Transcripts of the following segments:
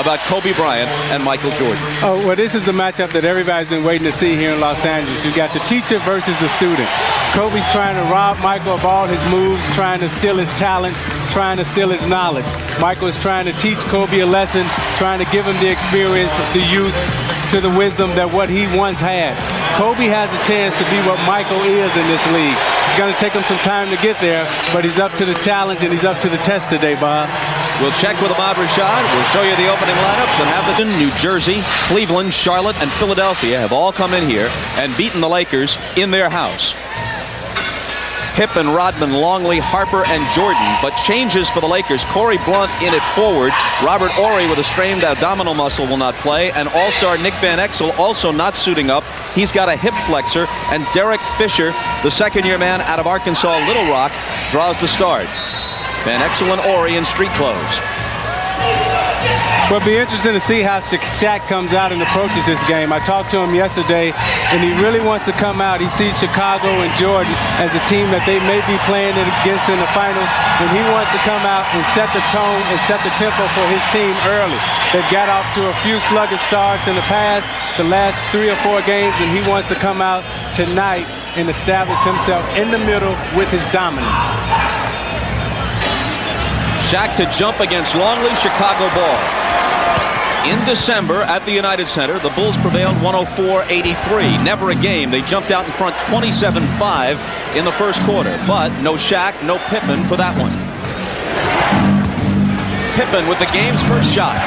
about Kobe Bryant and Michael Jordan. Oh, well, this is the matchup that everybody's been waiting to see here in Los Angeles. You got the teacher versus the student. Kobe's trying to rob Michael of all his moves, trying to steal his talent, trying to steal his knowledge. Michael is trying to teach Kobe a lesson, trying to give him the experience, the youth, to the wisdom that what he once had. Kobe has a chance to be what Michael is in this league. It's going to take him some time to get there, but he's up to the challenge and he's up to the test today, Bob. We'll check with Ahmad Rashad. We'll show you the opening lineups and have the New Jersey, Cleveland, Charlotte, and Philadelphia have all come in here and beaten the Lakers in their house. Pippen, Rodman, Longley, Harper, and Jordan, but changes for the Lakers. Corey Blunt in at forward. Robert Horry with a strained abdominal muscle will not play, and all-star Nick Van Exel also not suiting up. He's got a hip flexor, and Derek Fischer, the second-year man out of Arkansas Little Rock, draws the start. Van Exel and Horry in street clothes. Well, it'll be interesting to see how Shaq comes out and approaches this game. I talked to him yesterday, and he really wants to come out. He sees Chicago and Jordan as a team that they may be playing against in the finals, and he wants to come out and set the tone and set the tempo for his team early. They've got off to a few sluggish starts in the past, the last 3 or 4 games, and he wants to come out tonight and establish himself in the middle with his dominance. Shaq to jump against Longley, Chicago ball. In December at the United Center, the Bulls prevailed 104-83. Never a game. They jumped out in front 27-5 in the first quarter. But no Shaq, no Pippen for that one. Pippen with the game's first shot.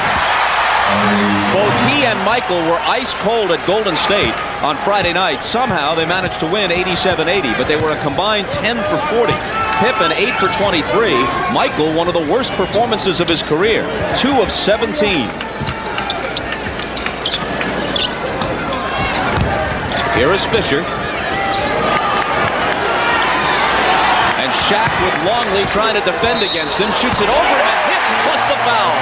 Both he and Michael were ice cold at Golden State on Friday night. Somehow they managed to win 87-80, but they were a combined 10 for 40. Pippen 8 for 23. Michael, one of the worst performances of his career, 2 of 17. Here is Fischer. And Shaq with Longley trying to defend against him. Shoots it over and hits, plus the foul.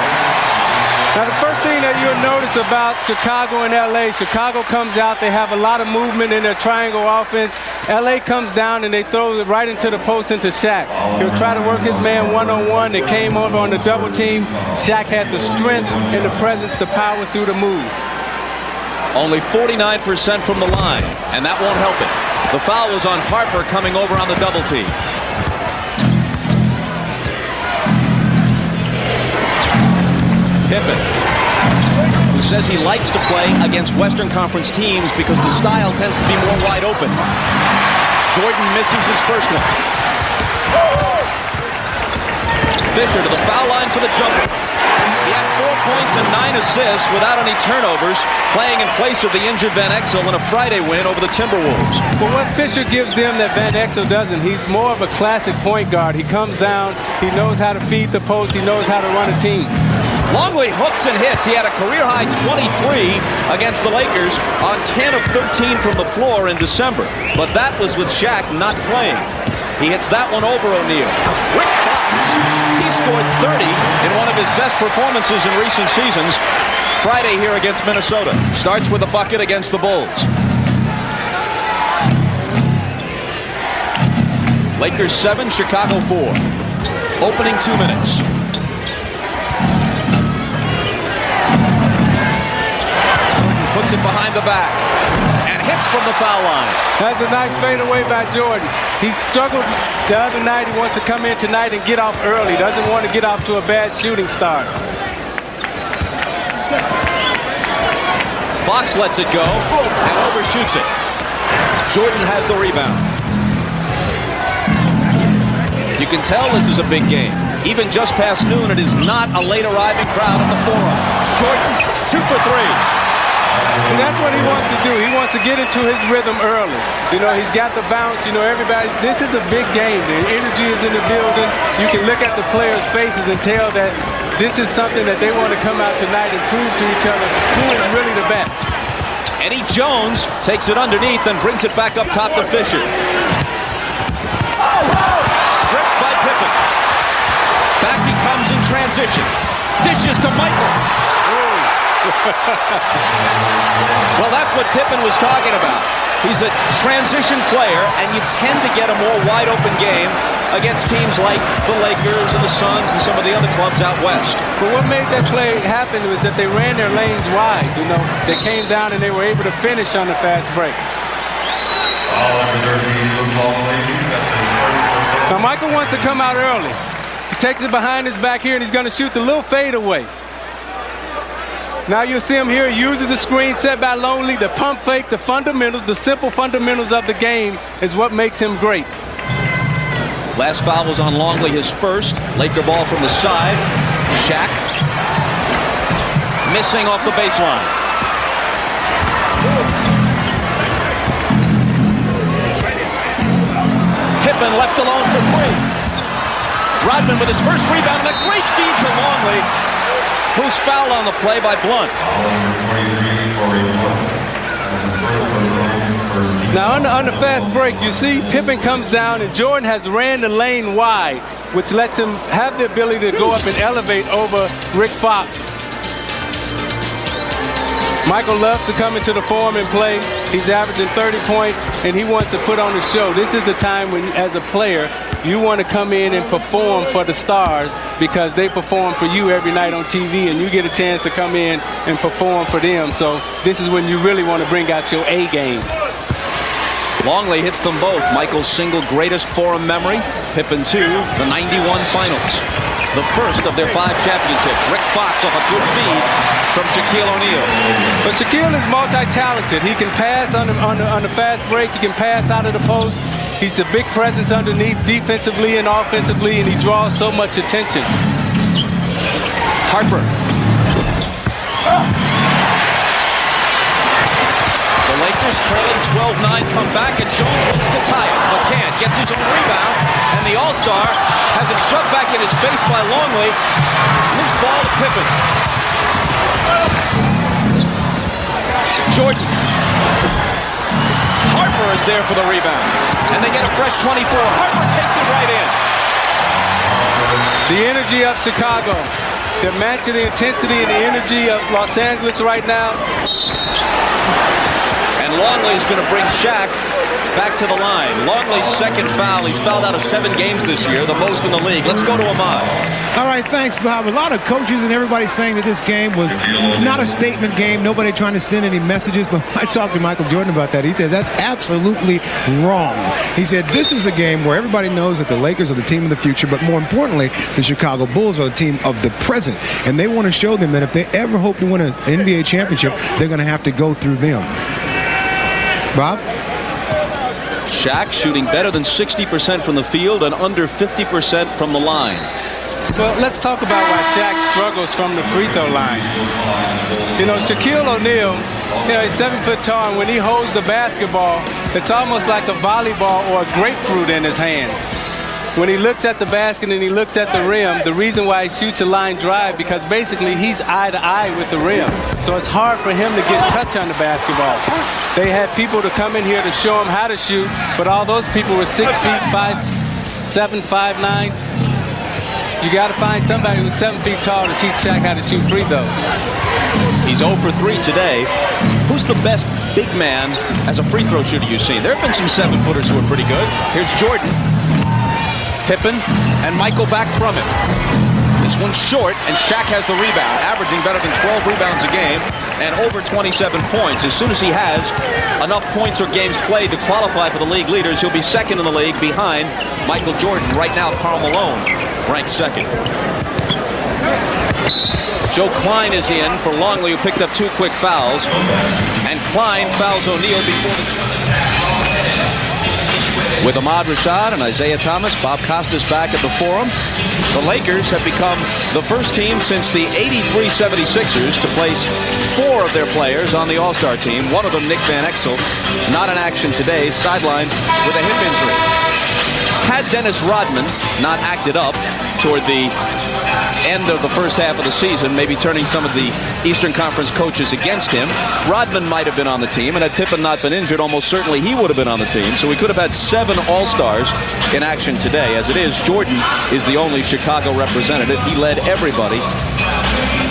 Now, the first thing that you'll notice about Chicago and L.A., Chicago comes out, they have a lot of movement in their triangle offense. L.A. comes down and they throw it right into the post into Shaq. He'll try to work his man one-on-one. They came over on the double team. Shaq had the strength and the presence to power through the move. Only 49% from the line, and that won't help it. The foul was on Harper coming over on the double team. Pippen, who says he likes to play against Western Conference teams because the style tends to be more wide open. Jordan misses his first one. Fischer to the foul line for the jumper. He had 4 points and 9 assists without any turnovers, playing in place of the injured Van Exel in a Friday win over the Timberwolves. Well, what Fischer gives them that Van Exel doesn't, he's more of a classic point guard. He comes down, he knows how to feed the post, he knows how to run a team. Longley hooks and hits. He had a career-high 23 against the Lakers on 10 of 13 from the floor in December. But that was with Shaq not playing. He hits that one over O'Neal. Rick Fox, he scored 30 in one of his best performances in recent seasons. Friday here against Minnesota. Starts with a bucket against the Bulls. Lakers 7, Chicago 4. Opening 2 minutes. Puts it behind the back and hits from the foul line. That's a nice fadeaway by Jordan. He struggled the other night. He wants to come in tonight and get off early. Doesn't want to get off to a bad shooting start. Fox lets it go and overshoots it. Jordan has the rebound. You can tell this is a big game. Even just past noon, it is not a late arriving crowd at the Forum. Jordan, 2 for 3. See, that's what he wants to do. He wants to get into his rhythm early. You know, he's got the bounce. You know, this is a big game. The energy is in the building. You can look at the players' faces and tell that this is something that they want to come out tonight and prove to each other who is really the best. Eddie Jones takes it underneath and brings it back up top to Fischer. Stripped by Pippen. Back he comes in transition. Dishes to Michael. Well, that's what Pippen was talking about. He's a transition player, and you tend to get a more wide-open game against teams like the Lakers and the Suns and some of the other clubs out west. But what made that play happen was that they ran their lanes wide. You know, they came down and they were able to finish on the fast break. Now, Michael wants to come out early. He takes it behind his back here, and he's going to shoot the little fadeaway. Now you'll see him here. He uses the screen set by Longley, the pump fake, the fundamentals, the simple fundamentals of the game is what makes him great. Last foul was on Longley, his first. Laker ball from the side. Shaq missing off the baseline. Pippen left alone for three. Rodman with his first rebound and a great feed to Longley, who's fouled on the play by Blunt. Now on the fast break, you see Pippen comes down and Jordan has ran the lane wide, which lets him have the ability to go up and elevate over Rick Fox. Michael loves to come into the form and play. He's averaging 30 points, and he wants to put on the show. This is the time when, as a player, you want to come in and perform for the stars because they perform for you every night on TV, and you get a chance to come in and perform for them. So this is when you really want to bring out your A game. Longley hits them both. Michael's single greatest forum memory. Pippen 2, the 91 finals. The first of their 5 championships. Rick Fox off a good feed from Shaquille O'Neal. But Shaquille is multi-talented. He can pass on the fast break. He can pass out of the post. He's a big presence underneath defensively and offensively, and he draws so much attention. Harper. The Lakers trailing 12-9 come back, and Jones wants to tie it, but can't. Gets his own rebound, and the All-Star has it shoved back in his face by Longley. Loose ball to Pippen. Jordan. Harper is there for the rebound, and they get a fresh 24. Harper takes it right in. The energy of Chicago. They're matching the intensity and the energy of Los Angeles right now. And Longley is going to bring Shaq back to the line. Longley's second foul. He's fouled out of 7 games this year, the most in the league. Let's go to Ahmad. All right, thanks, Bob. A lot of coaches and everybody saying that this game was not a statement game. Nobody trying to send any messages. But I talked to Michael Jordan about that. He said that's absolutely wrong. He said this is a game where everybody knows that the Lakers are the team of the future, but more importantly, the Chicago Bulls are the team of the present. And they want to show them that if they ever hope to win an NBA championship, they're going to have to go through them. Bob? Shaq shooting better than 60% from the field and under 50% from the line. Well, let's talk about why Shaq struggles from the free throw line. You know, Shaquille O'Neal, he's 7 foot tall, and when he holds the basketball, it's almost like a volleyball or a grapefruit in his hands. When he looks at the basket and he looks at the rim, the reason why he shoots a line drive, because basically he's eye to eye with the rim. So it's hard for him to get touch on the basketball. They had people to come in here to show him how to shoot, but all those people were 6 feet, 5'7", 5'9". You got to find somebody who's 7 feet tall to teach Shaq how to shoot free throws. He's 0 for 3 today. Who's the best big man as a free throw shooter you've seen? There have been some 7-footers who are pretty good. Here's Jordan. Pippen and Michael back from him. This one's short, and Shaq has the rebound, averaging better than 12 rebounds a game and over 27 points. As soon as he has enough points or games played to qualify for the league leaders, he'll be second in the league behind Michael Jordan. Right now, Karl Malone ranked second. Joe Klein is in for Longley, who picked up 2 quick fouls. And Klein fouls O'Neal before the... With Ahmad Rashad and Isaiah Thomas, Bob Costas back at the Forum. The Lakers have become the first team since the 83 76ers to place 4 of their players on the All-Star team. One of them, Nick Van Exel, not in action today, sidelined with a hip injury. Had Dennis Rodman not acted up toward the end of the first half of the season, maybe turning some of the Eastern Conference coaches against him, Rodman might have been on the team, and had Pippen not been injured, almost certainly he would have been on the team. So we could have had 7 All-Stars in action today. As it is, Jordan is the only Chicago representative. He led everybody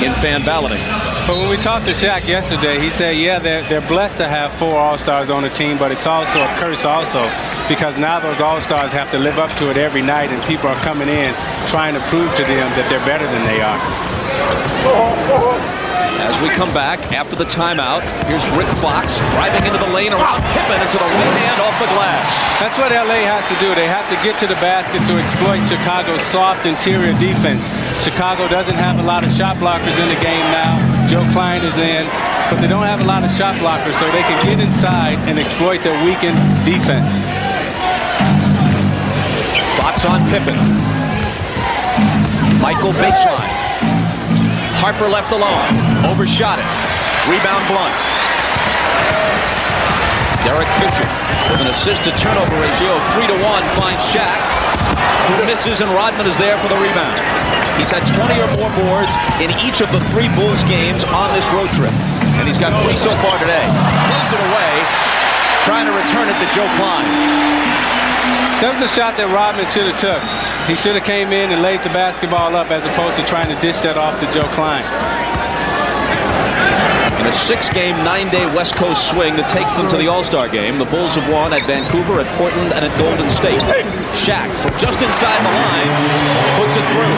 in fan balloting. But when we talked to Shaq yesterday, he said, yeah, they're blessed to have 4 All-Stars on the team, but it's also a curse also because now those All-Stars have to live up to it every night, and people are coming in trying to prove to them that they're better than they are. As we come back after the timeout, here's Rick Fox driving into the lane around Pippen into the right hand off the glass. That's what LA has to do. They have to get to the basket to exploit Chicago's soft interior defense. Chicago doesn't have a lot of shot blockers in the game now. Joe Klein is in, but they don't have a lot of shot blockers, so they can get inside and exploit their weakened defense. Fox on Pippen. Michael baseline. Harper left alone. Overshot it. Rebound Blunt. Derek Fischer with an assist-to-turnover ratio of 3-to-1 finds Shaq, who misses, and Rodman is there for the rebound. He's had 20 or more boards in each of the 3 Bulls games on this road trip, and he's got 3 so far today. Throws it away, trying to return it to Joe Klein. That was a shot that Rodman should have took. He should have came in and laid the basketball up as opposed to trying to dish that off to Joe Klein. In a 6-game, 9-day West Coast swing that takes them to the All-Star game, the Bulls have won at Vancouver, at Portland, and at Golden State. Shaq, from just inside the line, puts it through.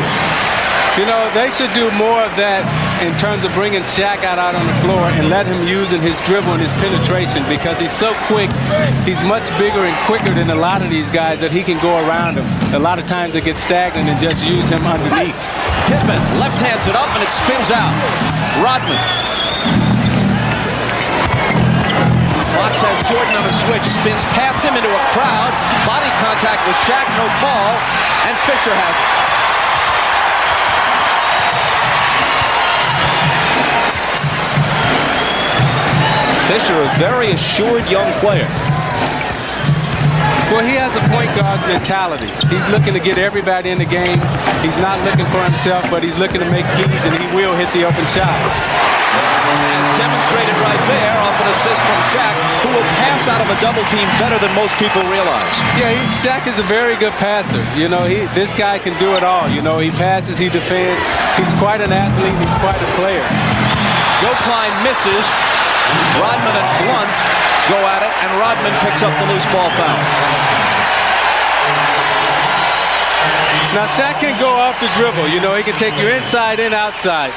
You know, they should do more of that in terms of bringing Shaq out on the floor and let him using his dribble and his penetration, because he's so quick. He's much bigger and quicker than a lot of these guys that he can go around him. A lot of times they get stagnant and just use him underneath. Pippen left hands it up and it spins out. Rodman. Fox has Jordan on a switch, spins past him into a crowd. Body contact with Shaq, no call, and Fischer has it. Fischer, a very assured young player. Well, he has a point guard mentality. He's looking to get everybody in the game. He's not looking for himself, but he's looking to make keys, and he will hit the open shot. As demonstrated right there off an assist from Shaq, who will pass out of a double team better than most people realize. Yeah, Shaq is a very good passer. You know, this guy can do it all. You know, he passes, he defends. He's quite an athlete. He's quite a player. Joe Klein misses. Rodman and Blunt go at it, and Rodman picks up the loose ball foul. Now, Shaq can go off the dribble. You know, he can take you inside and outside.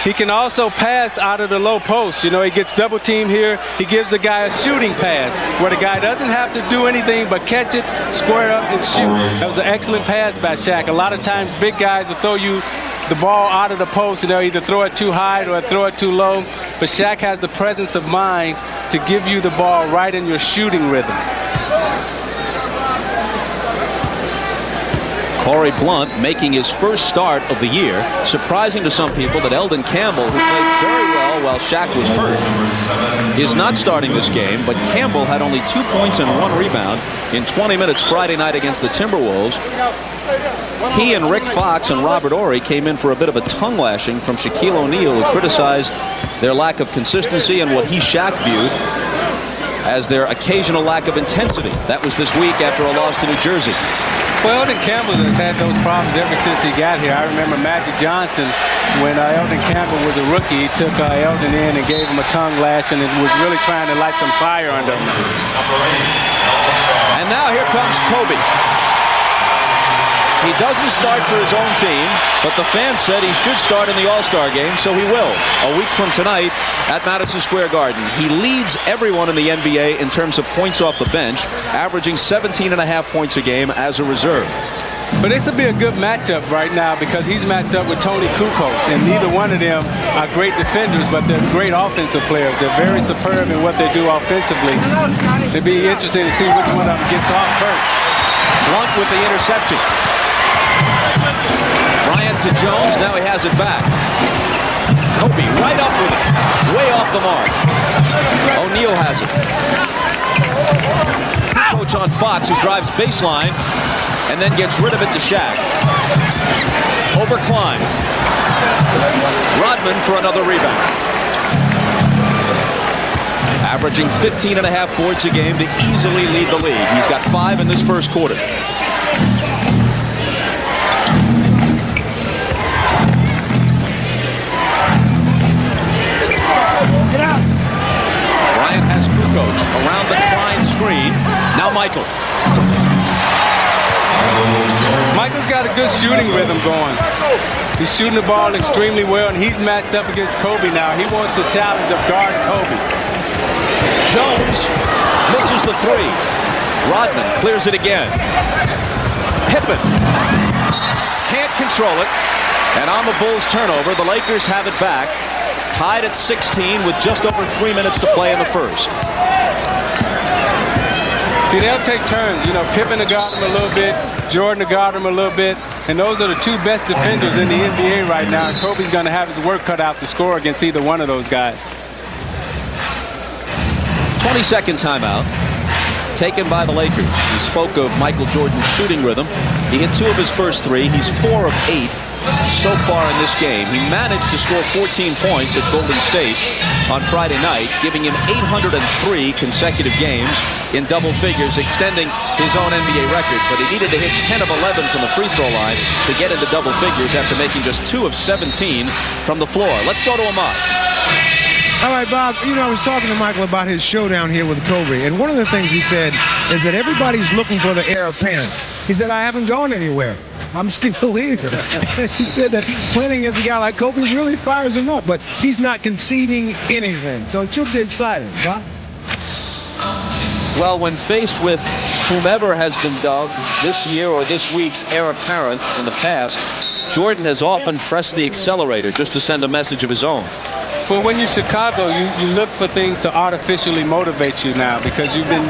He can also pass out of the low post. You know, he gets double teamed here. He gives the guy a shooting pass where the guy doesn't have to do anything but catch it, square up, and shoot. That was an excellent pass by Shaq. A lot of times, big guys will throw you the ball out of the post, and they'll either throw it too high or throw it too low. But Shaq has the presence of mind to give you the ball right in your shooting rhythm. Corey Blunt making his first start of the year. Surprising to some people that Eldon Campbell, who played very well while Shaq was hurt, is not starting this game. But Campbell had only 2 points and 1 rebound in 20 minutes Friday night against the Timberwolves. He and Rick Fox and Robert Horry came in for a bit of a tongue lashing from Shaquille O'Neal, who criticized their lack of consistency and what he, Shaq, viewed as their occasional lack of intensity. That was this week after a loss to New Jersey. Well, Eldon Campbell has had those problems ever since he got here. I remember Magic Johnson, when Eldon Campbell was a rookie, he took Eldon in and gave him a tongue lash, and it was really trying to light some fire under him. And now here comes Kobe. He doesn't start for his own team, but the fans said he should start in the All-Star game, so he will. A week from tonight at Madison Square Garden. He leads everyone in the NBA in terms of points off the bench, averaging 17.5 points a game as a reserve. But this will be a good matchup right now because he's matched up with Tony Kukoc, and neither one of them are great defenders, but they're great offensive players. They're very superb in what they do offensively. It'd be interesting to see which one of them gets off first. Blunt with the interception. Bryant to Jones, now he has it back. Kobe right up with it, way off the mark. O'Neal has it. Coach on Fox, who drives baseline and then gets rid of it to Shaq. Over Klein. Rodman for another rebound. Averaging 15.5 boards a game to easily lead the league. He's got 5 in this first quarter. Michael. Michael's got a good shooting rhythm going. He's shooting the ball extremely well, and he's matched up against Kobe now. He wants the challenge of guarding Kobe. Jones misses the three. Rodman clears it again. Pippen can't control it. And on the Bulls turnover, the Lakers have it back. Tied at 16 with just over 3 minutes to play in the first. See, they'll take turns. You know, Pippen to guard him a little bit, Jordan to guard him a little bit, and those are the two best defenders in the NBA right now. And Kobe's going to have his work cut out to score against either one of those guys. 22nd timeout taken by the Lakers. He spoke of Michael Jordan's shooting rhythm. He hit 2 of his first 3. He's 4 of 8 so far in this game. He managed to score 14 points at Golden State on Friday night, giving him 803 consecutive games in double figures, extending his own NBA record. But he needed to hit 10 of 11 from the free throw line to get into double figures after making just 2 of 17 from the floor. Let's go to Ahmad. All right, Bob, you know, I was talking to Michael about his showdown here with Kobe, and one of the things he said is that everybody's looking for the heir apparent. He said, I haven't gone anywhere. I'm still here. He said that playing against a guy like Kobe really fires him up, but he's not conceding anything. So it should be exciting, Bob. Well, when faced with whomever has been dubbed this year or this week's heir apparent in the past, Jordan has often pressed the accelerator just to send a message of his own. Well, when you're Chicago, you look for things to artificially motivate you now because you've been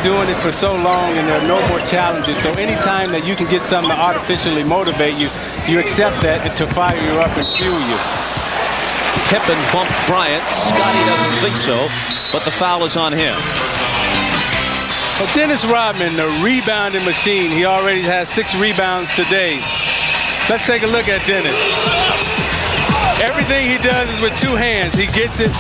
doing it for so long and there are no more challenges. So anytime that you can get something to artificially motivate you, you accept that to fire you up and fuel you. Pippen bumped Bryant. Scotty doesn't think so, but the foul is on him. Well, Dennis Rodman, the rebounding machine. He already has 6 rebounds today. Let's take a look at Dennis. Everything he does is with 2 hands. He gets it,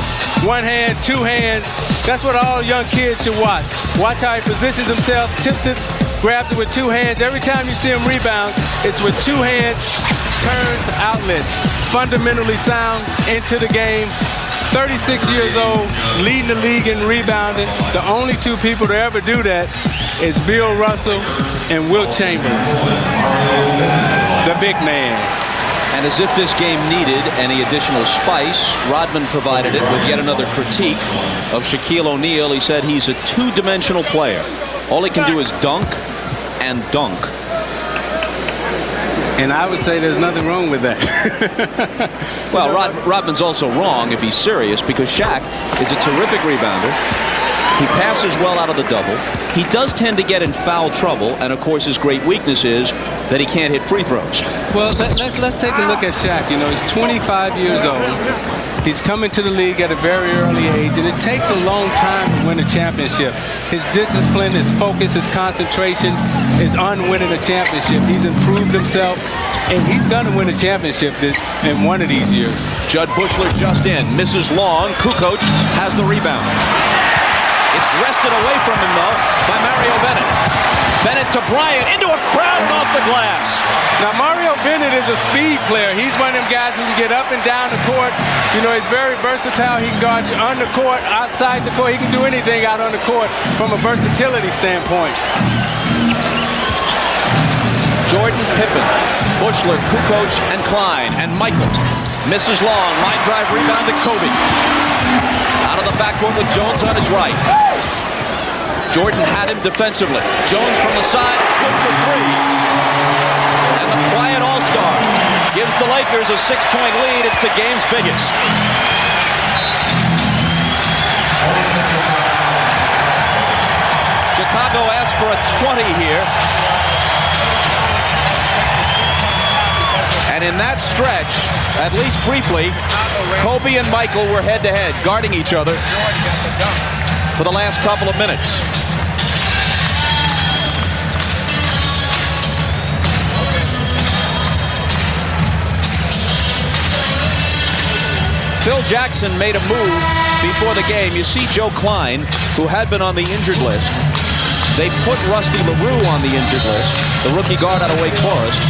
1 hand, 2 hands. That's what all young kids should watch. Watch how he positions himself, tips it, grabs it with 2 hands. Every time you see him rebound, it's with 2 hands, turns, outlets. Fundamentally sound into the game. 36 years old, leading the league in rebounding. The only 2 people to ever do that is Bill Russell and Wilt Chamberlain, the big man. And as if this game needed any additional spice, Rodman provided it with yet another critique of Shaquille O'Neal. He said he's a 2-dimensional player. All he can do is dunk and dunk. And I would say there's nothing wrong with that. Well, Rodman's also wrong if he's serious because Shaq is a terrific rebounder. He passes well out of the double. He does tend to get in foul trouble, and of course his great weakness is that he can't hit free throws. Well, let's take a look at Shaq. You know, he's 25 years old. He's coming to the league at a very early age, and it takes a long time to win a championship. His discipline, his focus, his concentration is on winning a championship. He's improved himself, and he's going to win a championship in one of these years. Judd Bushler just in, misses long. Kukoc has the rebound. It's wrested away from him, though, by Mario Bennett. Bennett to Bryant, into a crowd and off the glass. Now, Mario Bennett is a speed player. He's one of them guys who can get up and down the court. You know, he's very versatile. He can guard you on the court, outside the court. He can do anything out on the court from a versatility standpoint. Jordan, Pippen, Bushler, Kukoc, and Klein, and Michael. Misses long, line drive rebound to Kobe. Out of the backcourt with Jones on his right. Jordan had him defensively. Jones from the side, it's good for 3. And the quiet all-star gives the Lakers a 6-point lead. It's the game's biggest. Chicago asked for a 20 here. And in that stretch, at least briefly, Kobe and Michael were head-to-head, guarding each other for the last couple of minutes. Phil Jackson made a move before the game. You see Joe Klein, who had been on the injured list. They put Rusty LaRue on the injured list, the rookie guard out of Wake Forest.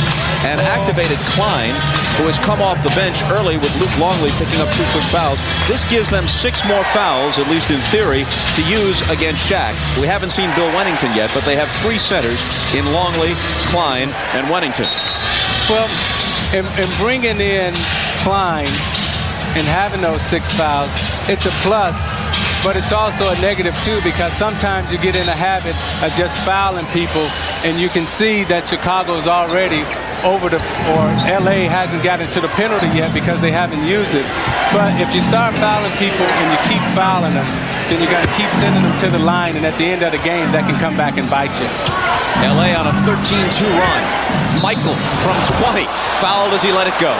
and activated Klein, who has come off the bench early with Luke Longley picking up 2 quick fouls. This gives them 6 more fouls, at least in theory, to use against Shaq. We haven't seen Bill Wennington yet, but they have 3 centers in Longley, Klein, and Wennington. Well, in bringing in Klein and having those 6 fouls, it's a plus, but it's also a negative too, because sometimes you get in a habit of just fouling people, and you can see that Chicago's already over or LA hasn't gotten to the penalty yet because they haven't used it. But if you start fouling people and you keep fouling them, then you're going to keep sending them to the line, and at the end of the game, that can come back and bite you. LA on a 13-2 run. Michael from 20, fouled as he let it go.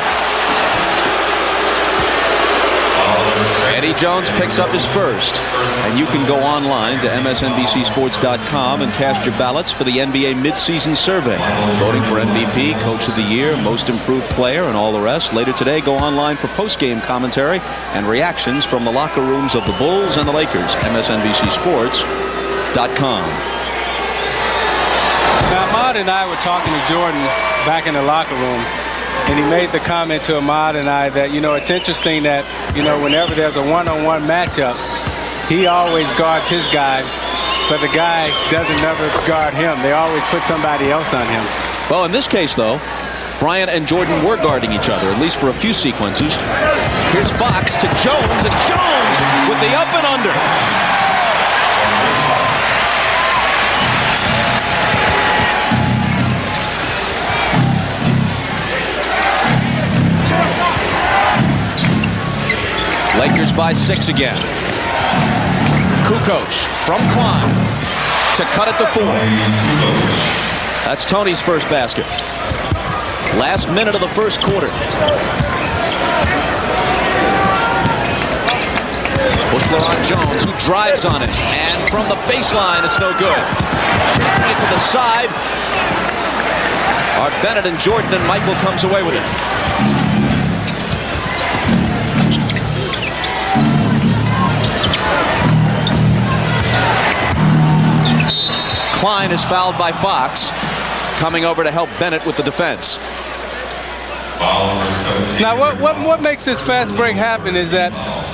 Eddie Jones picks up his first, and you can go online to msnbcsports.com and cast your ballots for the NBA midseason survey, voting for MVP, Coach of the Year, Most Improved Player, and all the rest. Later today, go online for post-game commentary and reactions from the locker rooms of the Bulls and the Lakers. msnbcsports.com. Now, Ahmad and I were talking to Jordan back in the locker room, and he made the comment to Ahmad and I that, it's interesting that, whenever there's a one-on-one matchup, he always guards his guy, but the guy doesn't never guard him. They always put somebody else on him. Well, in this case, though, Bryant and Jordan were guarding each other, at least for a few sequences. Here's Fox to Jones, and Jones with the up and under. Lakers by 6 again. Kukoc from Klein to cut it to 4. That's Tony's first basket. Last minute of the first quarter. Bushler on Jones, who drives on it. And from the baseline, it's no good. Chasing it to the side. Art Bennett and Jordan, and Michael comes away with it. Klein is fouled by Fox, coming over to help Bennett with the defense. Now, what makes this fast break happen is that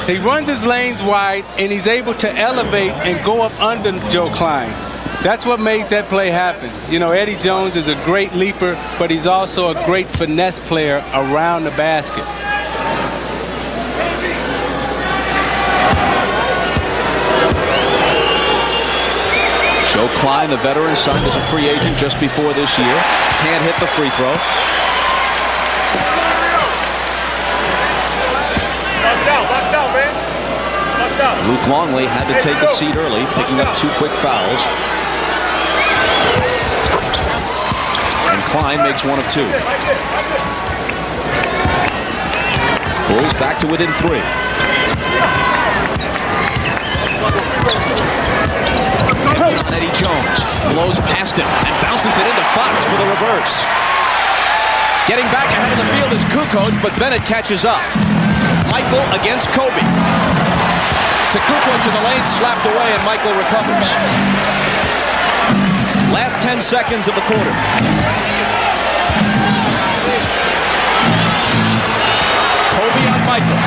he runs his lanes wide, and he's able to elevate and go up under Joe Klein. That's what made that play happen. Eddie Jones is a great leaper, but he's also a great finesse player around the basket. Joe Klein, the veteran, signed as a free agent just before this year. Can't hit the free throw. Luke Longley had to take a seat early, picking up 2 quick fouls. And Klein makes 1 of 2. Bulls back to within 3. Eddie Jones blows past him and bounces it into Fox for the reverse. Getting back ahead of the field is Kukoc, but Bennett catches up. Michael against Kobe. To Kukoc in the lane, slapped away, and Michael recovers. Last 10 seconds of the quarter. Kobe on Michael.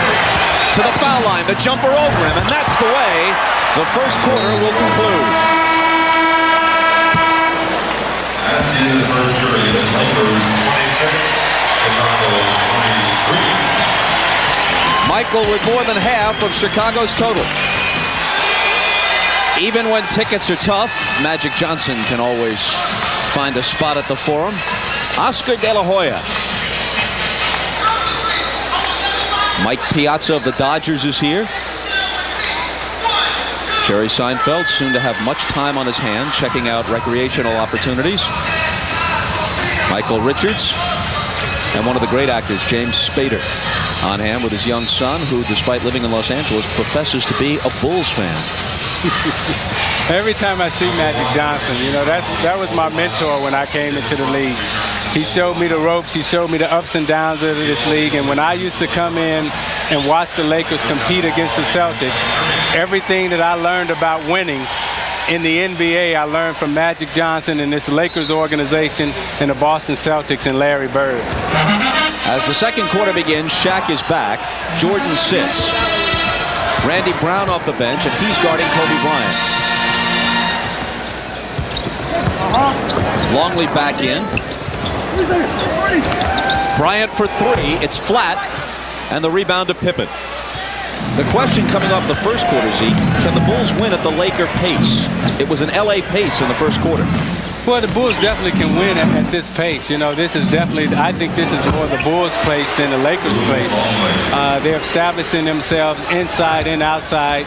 To the foul line, the jumper over him, and that's the way the first quarter will conclude. That's the end of the first period. Lakers 26, Chicago 23. Michael with more than half of Chicago's total. Even when tickets are tough, Magic Johnson can always find a spot at the Forum. Oscar De La Hoya. Mike Piazza of the Dodgers is here. Jerry Seinfeld, soon to have much time on his hand, checking out recreational opportunities. Michael Richards, and one of the great actors, James Spader, on hand with his young son, who, despite living in Los Angeles, professes to be a Bulls fan. Every time I see Magic Johnson, that was my mentor when I came into the league. He showed me the ropes. He showed me the ups and downs of this league. And when I used to come in and watch the Lakers compete against the Celtics, everything that I learned about winning in the NBA I learned from Magic Johnson and this Lakers organization and the Boston Celtics and Larry Bird. As the second quarter begins, Shaq is back. Jordan sits. Randy Brown off the bench, and he's guarding Kobe Bryant. Longley back in. Bryant for three. It's flat, and the rebound to Pippen. The question coming off the first quarter, Zeke, can the Bulls win at the Laker pace? It was an LA pace in the first quarter. Well, the Bulls definitely can win at this pace. You know, this is definitely, I think this is more the Bulls' place than the Lakers' place. They're establishing themselves inside and outside.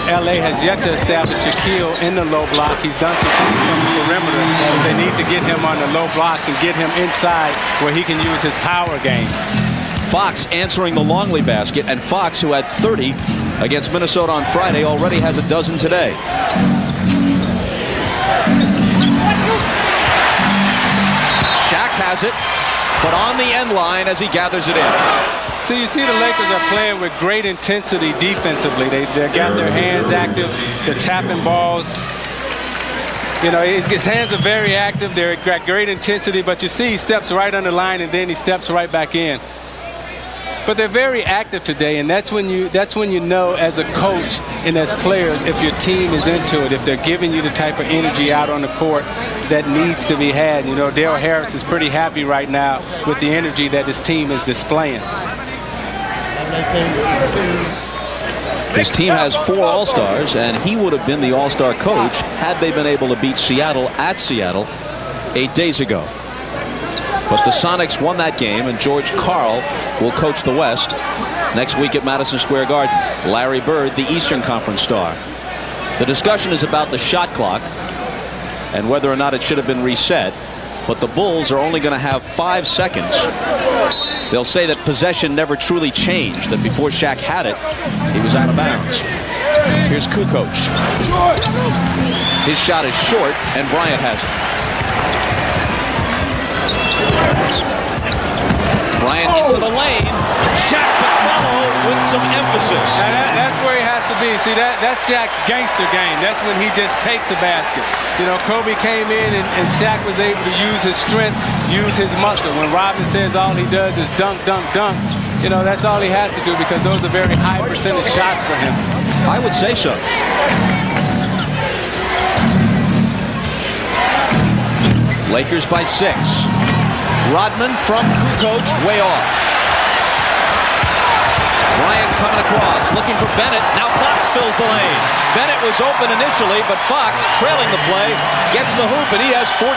LA has yet to establish Shaquille in the low block. He's done some things from the perimeter, but they need to get him on the low blocks and get him inside where he can use his power game. Fox answering the Longley basket, and Fox, who had 30 against Minnesota on Friday, already has a dozen today. Shaq has it, but on the end line as he gathers it in. So you see the Lakers are playing with great intensity defensively. They got their hands active. They're tapping balls. You know, his hands are very active. They're got great intensity, but you see he steps right on the line and then he steps right back in. But they're very active today, and that's when you know as a coach and as players if your team is into it, if they're giving you the type of energy out on the court that needs to be had. You know, Dale Harris is pretty happy right now with the energy that his team is displaying. His team has 4 All-Stars, and he would have been the All-Star coach had they been able to beat Seattle at Seattle 8 days ago. But the Sonics won that game, and George Karl will coach the West next week at Madison Square Garden. Larry Bird, the Eastern Conference star. The discussion is about the shot clock and whether or not it should have been reset. But the Bulls are only going to have 5 seconds. They'll say that possession never truly changed, that before Shaq had it, he was out of bounds. Here's Kukoc. His shot is short, and Bryant has it. Bryant into the lane. Shaq to follow with some emphasis. And that's where he has to be. See, that's Shaq's gangster game. That's when he just takes a basket. You know, Kobe came in and Shaq was able to use his strength, use his muscle. When Rodman says all he does is dunk, dunk, dunk, you know, that's all he has to do because those are very high percentage shots for him. I would say so. Lakers by 6. Rodman from Kukoc, way off. Bryant coming across, looking for Bennett. Now Fox fills the lane. Bennett was open initially, but Fox, trailing the play, gets the hoop, and he has 14.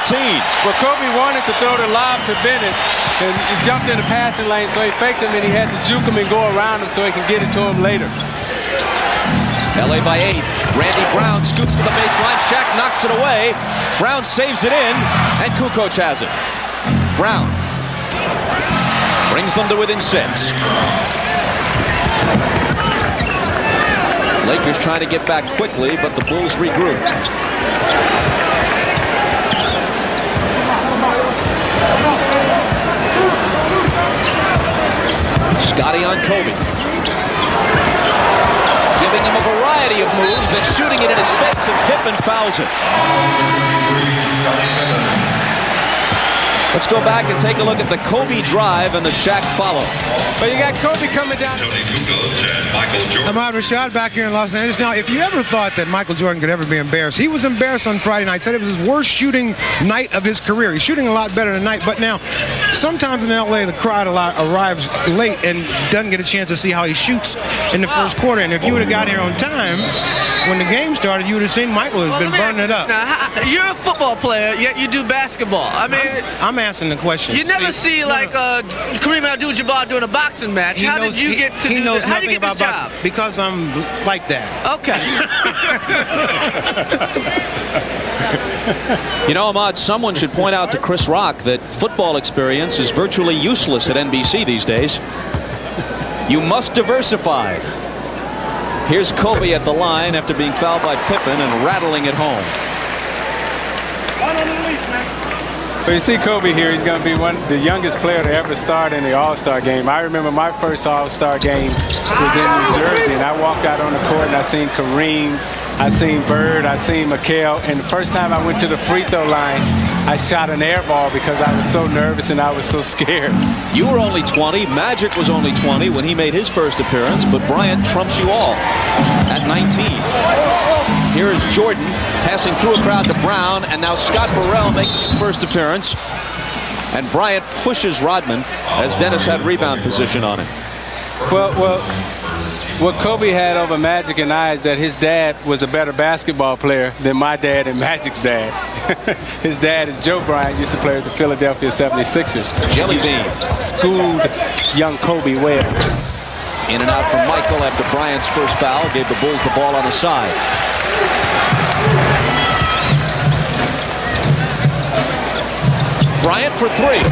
Well, Kobe wanted to throw the lob to Bennett, and he jumped in the passing lane, so he faked him, and he had to juke him and go around him so he can get it to him later. LA by 8. Randy Brown scoots to the baseline. Shaq knocks it away. Brown saves it in, and Kukoc has it. Brown brings them to within 6. Lakers trying to get back quickly, but the Bulls regrouped. Scotty on Kobe. Giving him a variety of moves, then shooting it in his face, and Pippen fouls it. Let's go back and take a look at the Kobe drive and the Shaq follow. But you got Kobe coming down. Ahmad Rashad back here in Los Angeles. Now, if you ever thought that Michael Jordan could ever be embarrassed, he was embarrassed on Friday night. Said it was his worst shooting night of his career. He's shooting a lot better tonight. But now, sometimes in L.A., the crowd arrives late and doesn't get a chance to see how he shoots in the first quarter. And if you would have got here on time, when the game started, you would have seen Michael has been burning it up. Now, you're a football player, yet you do basketball. I mean, I'm asking the question. You never see like Kareem Abdul-Jabbar doing a boxing match. How did you get to do this? How did you get this job? Because I'm like that. Okay. You know, Ahmad, someone should point out to Chris Rock that football experience is virtually useless at NBC these days. You must diversify. Here's Kobe at the line after being fouled by Pippen and rattling it home. But you see Kobe here, he's going to be the youngest player to ever start in the All-Star game. I remember my first All-Star game was in New Jersey, and I walked out on the court and I seen Kareem, I seen Bird, I seen McHale, and the first time I went to the free throw line, I shot an air ball because I was so nervous and I was so scared. You were only 20. Magic was only 20 when he made his first appearance, but Bryant trumps you all at 19. Here is Jordan passing through a crowd to Brown, and now Scott Burrell making his first appearance. And Bryant pushes Rodman as Dennis had rebound position on him. Well, what Kobe had over Magic and I is that his dad was a better basketball player than my dad and Magic's dad. His dad is Joe Bryant, used to play with the Philadelphia 76ers. Jelly bean. Schooled young Kobe well. In and out from Michael after Bryant's first foul. Gave the Bulls the ball on the side. Bryant for three.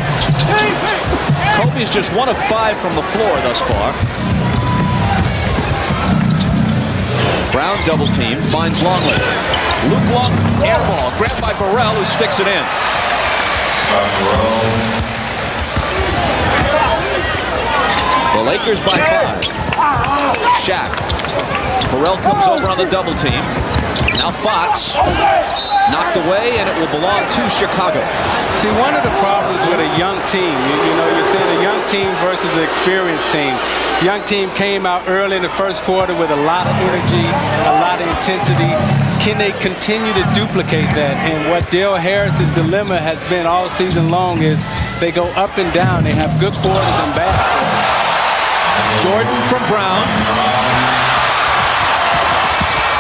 Kobe's just 1 of 5 from the floor thus far. Brown double team, finds Longley. Luke Long, air ball, grabbed by Burrell, who sticks it in. The Lakers by 5. Shaq. Burrell comes over on the double team. Now Fox. Knocked away, and it will belong to Chicago. See, one of the problems with a young team, you said a young team versus an experienced team. Young team came out early in the first quarter with a lot of energy, a lot of intensity. Can they continue to duplicate that? And what Dale Harris's dilemma has been all season long is they go up and down. They have good quarters and bad quarters. Jordan from Brown.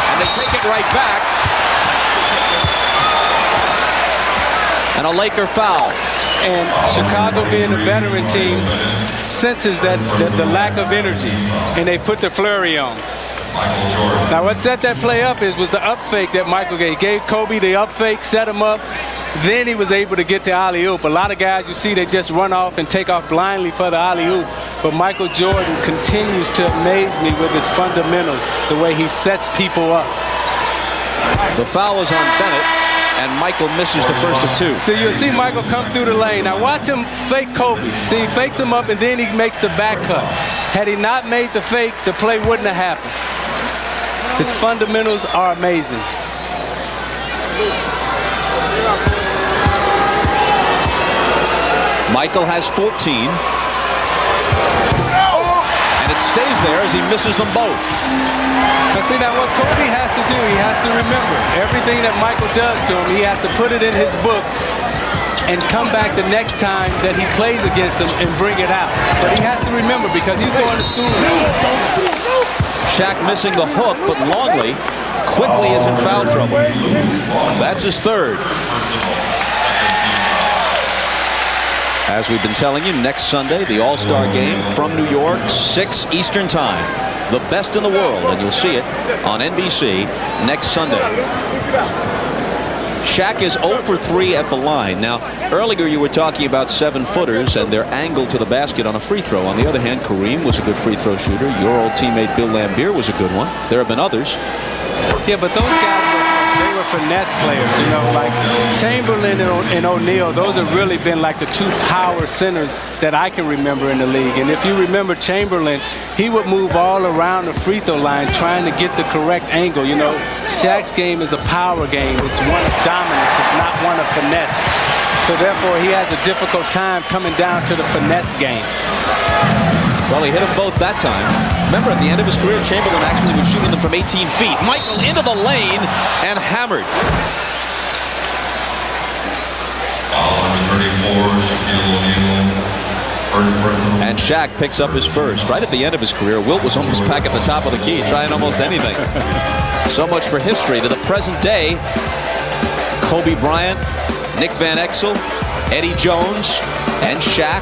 And they take it right back. And a Laker foul. And Chicago, being a veteran team, senses that the lack of energy, and they put the flurry on. Now what set that play up was the up fake that Michael gave. He gave Kobe the up fake, set him up, then he was able to get to alley-oop. A lot of guys you see, they just run off and take off blindly for the alley-oop, but Michael Jordan continues to amaze me with his fundamentals, the way he sets people up. The foul is on Bennett, and Michael misses the first of 2. So you'll see Michael come through the lane. Now watch him fake Kobe. See, he fakes him up and then he makes the back cut. Had he not made the fake, the play wouldn't have happened. His fundamentals are amazing. Michael has 14. And it stays there as he misses them both. Now see, now what Kobe has to do, he has to remember everything that Michael does to him. He has to put it in his book and come back the next time that he plays against him and bring it out. But he has to remember because he's going to school now. Shaq missing the hook, but Longley quickly is in foul trouble. That's his third. As we've been telling you, next Sunday, the All-Star Game from New York, 6 Eastern Time. The best in the world, and you'll see it on NBC next Sunday. Shaq is 0 for 3 at the line. Now, earlier you were talking about 7-footers and their angle to the basket on a free throw. On the other hand, Kareem was a good free throw shooter. Your old teammate Bill Laimbeer was a good one. There have been others. Yeah, but those guys, they were finesse players, like Chamberlain and O'Neal. Those have really been like the 2 power centers that I can remember in the league. And if you remember Chamberlain, he would move all around the free throw line trying to get the correct angle. Shaq's game is a power game. It's one of dominance. It's not one of finesse. So therefore, he has a difficult time coming down to the finesse game. Well, he hit them both that time. Remember, at the end of his career, Chamberlain actually was shooting them from 18 feet. Michael into the lane and hammered. And Shaq picks up his first. Right at the end of his career, Wilt was almost back at the top of the key, trying almost anything. So much for history. To the present day, Kobe Bryant, Nick Van Exel, Eddie Jones, and Shaq,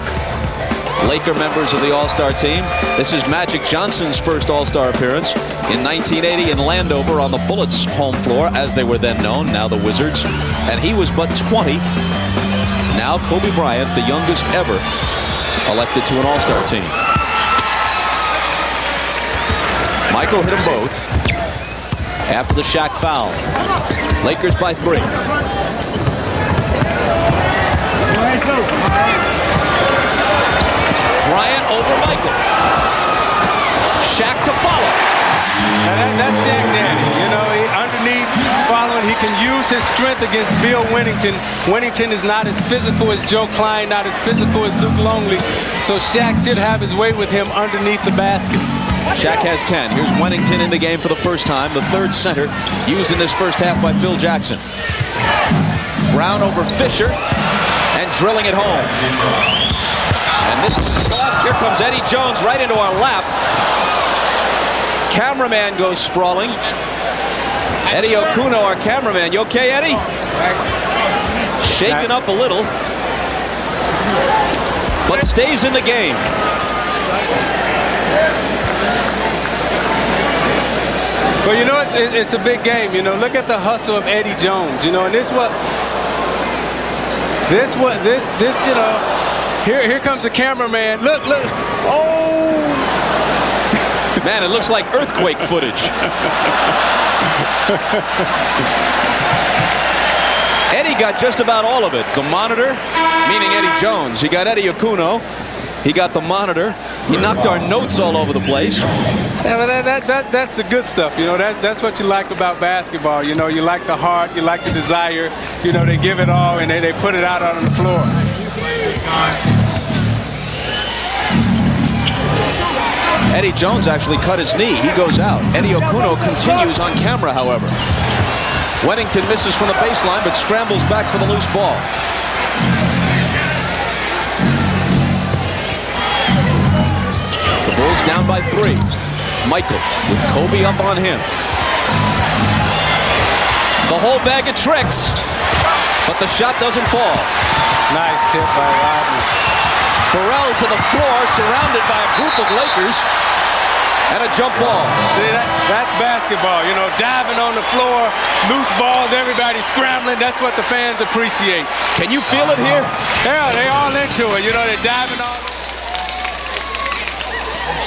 Laker members of the All-Star team. This is Magic Johnson's first All-Star appearance in 1980 in Landover on the Bullets' home floor, as they were then known, now the Wizards. And he was but 20. Now Kobe Bryant, the youngest ever elected to an All-Star team. Michael hit them both after the Shaq foul. Lakers by 3. Bryant over Michael. Shaq to follow. Now that's Shaq Daddy. He underneath he can use his strength against Bill Wennington. Wennington is not as physical as Joe Klein, not as physical as Luke Longley. So Shaq should have his way with him underneath the basket. Shaq has 10. Here's Wennington in the game for the first time, the third center used in this first half by Phil Jackson. Brown over Fischer and drilling it home. And this is lost. Here comes Eddie Jones right into our lap. Cameraman goes sprawling. Eddie Okuno, our cameraman. You okay, Eddie? Shaken up a little, but stays in the game. Well, you know, it's a big game. You know, look at the hustle of Eddie Jones. You know, and this, you know, here comes the cameraman. Look. Oh! Man, it looks like earthquake footage. Eddie got just about all of it. The monitor, meaning Eddie Jones. He got Eddie Okuno. He got the monitor. He knocked our notes all over the place. Yeah, but that's the good stuff. You know, that's what you like about basketball. You know, you like the heart, you like the desire. You know, they give it all and they put it out on the floor. Eddie Jones actually cut his knee. He goes out. Eddie Okuno continues on camera, however. Wennington misses from the baseline, but scrambles back for the loose ball. The Bulls down by 3. Michael with Kobe up on him. The whole bag of tricks, but the shot doesn't fall. Nice tip by Rodman. Burrell to the floor, surrounded by a group of Lakers, and a jump ball. See, that's basketball, you know, diving on the floor, loose balls, everybody scrambling. That's what the fans appreciate. Can you feel it here? Yeah, they all into it. You know, they're diving on.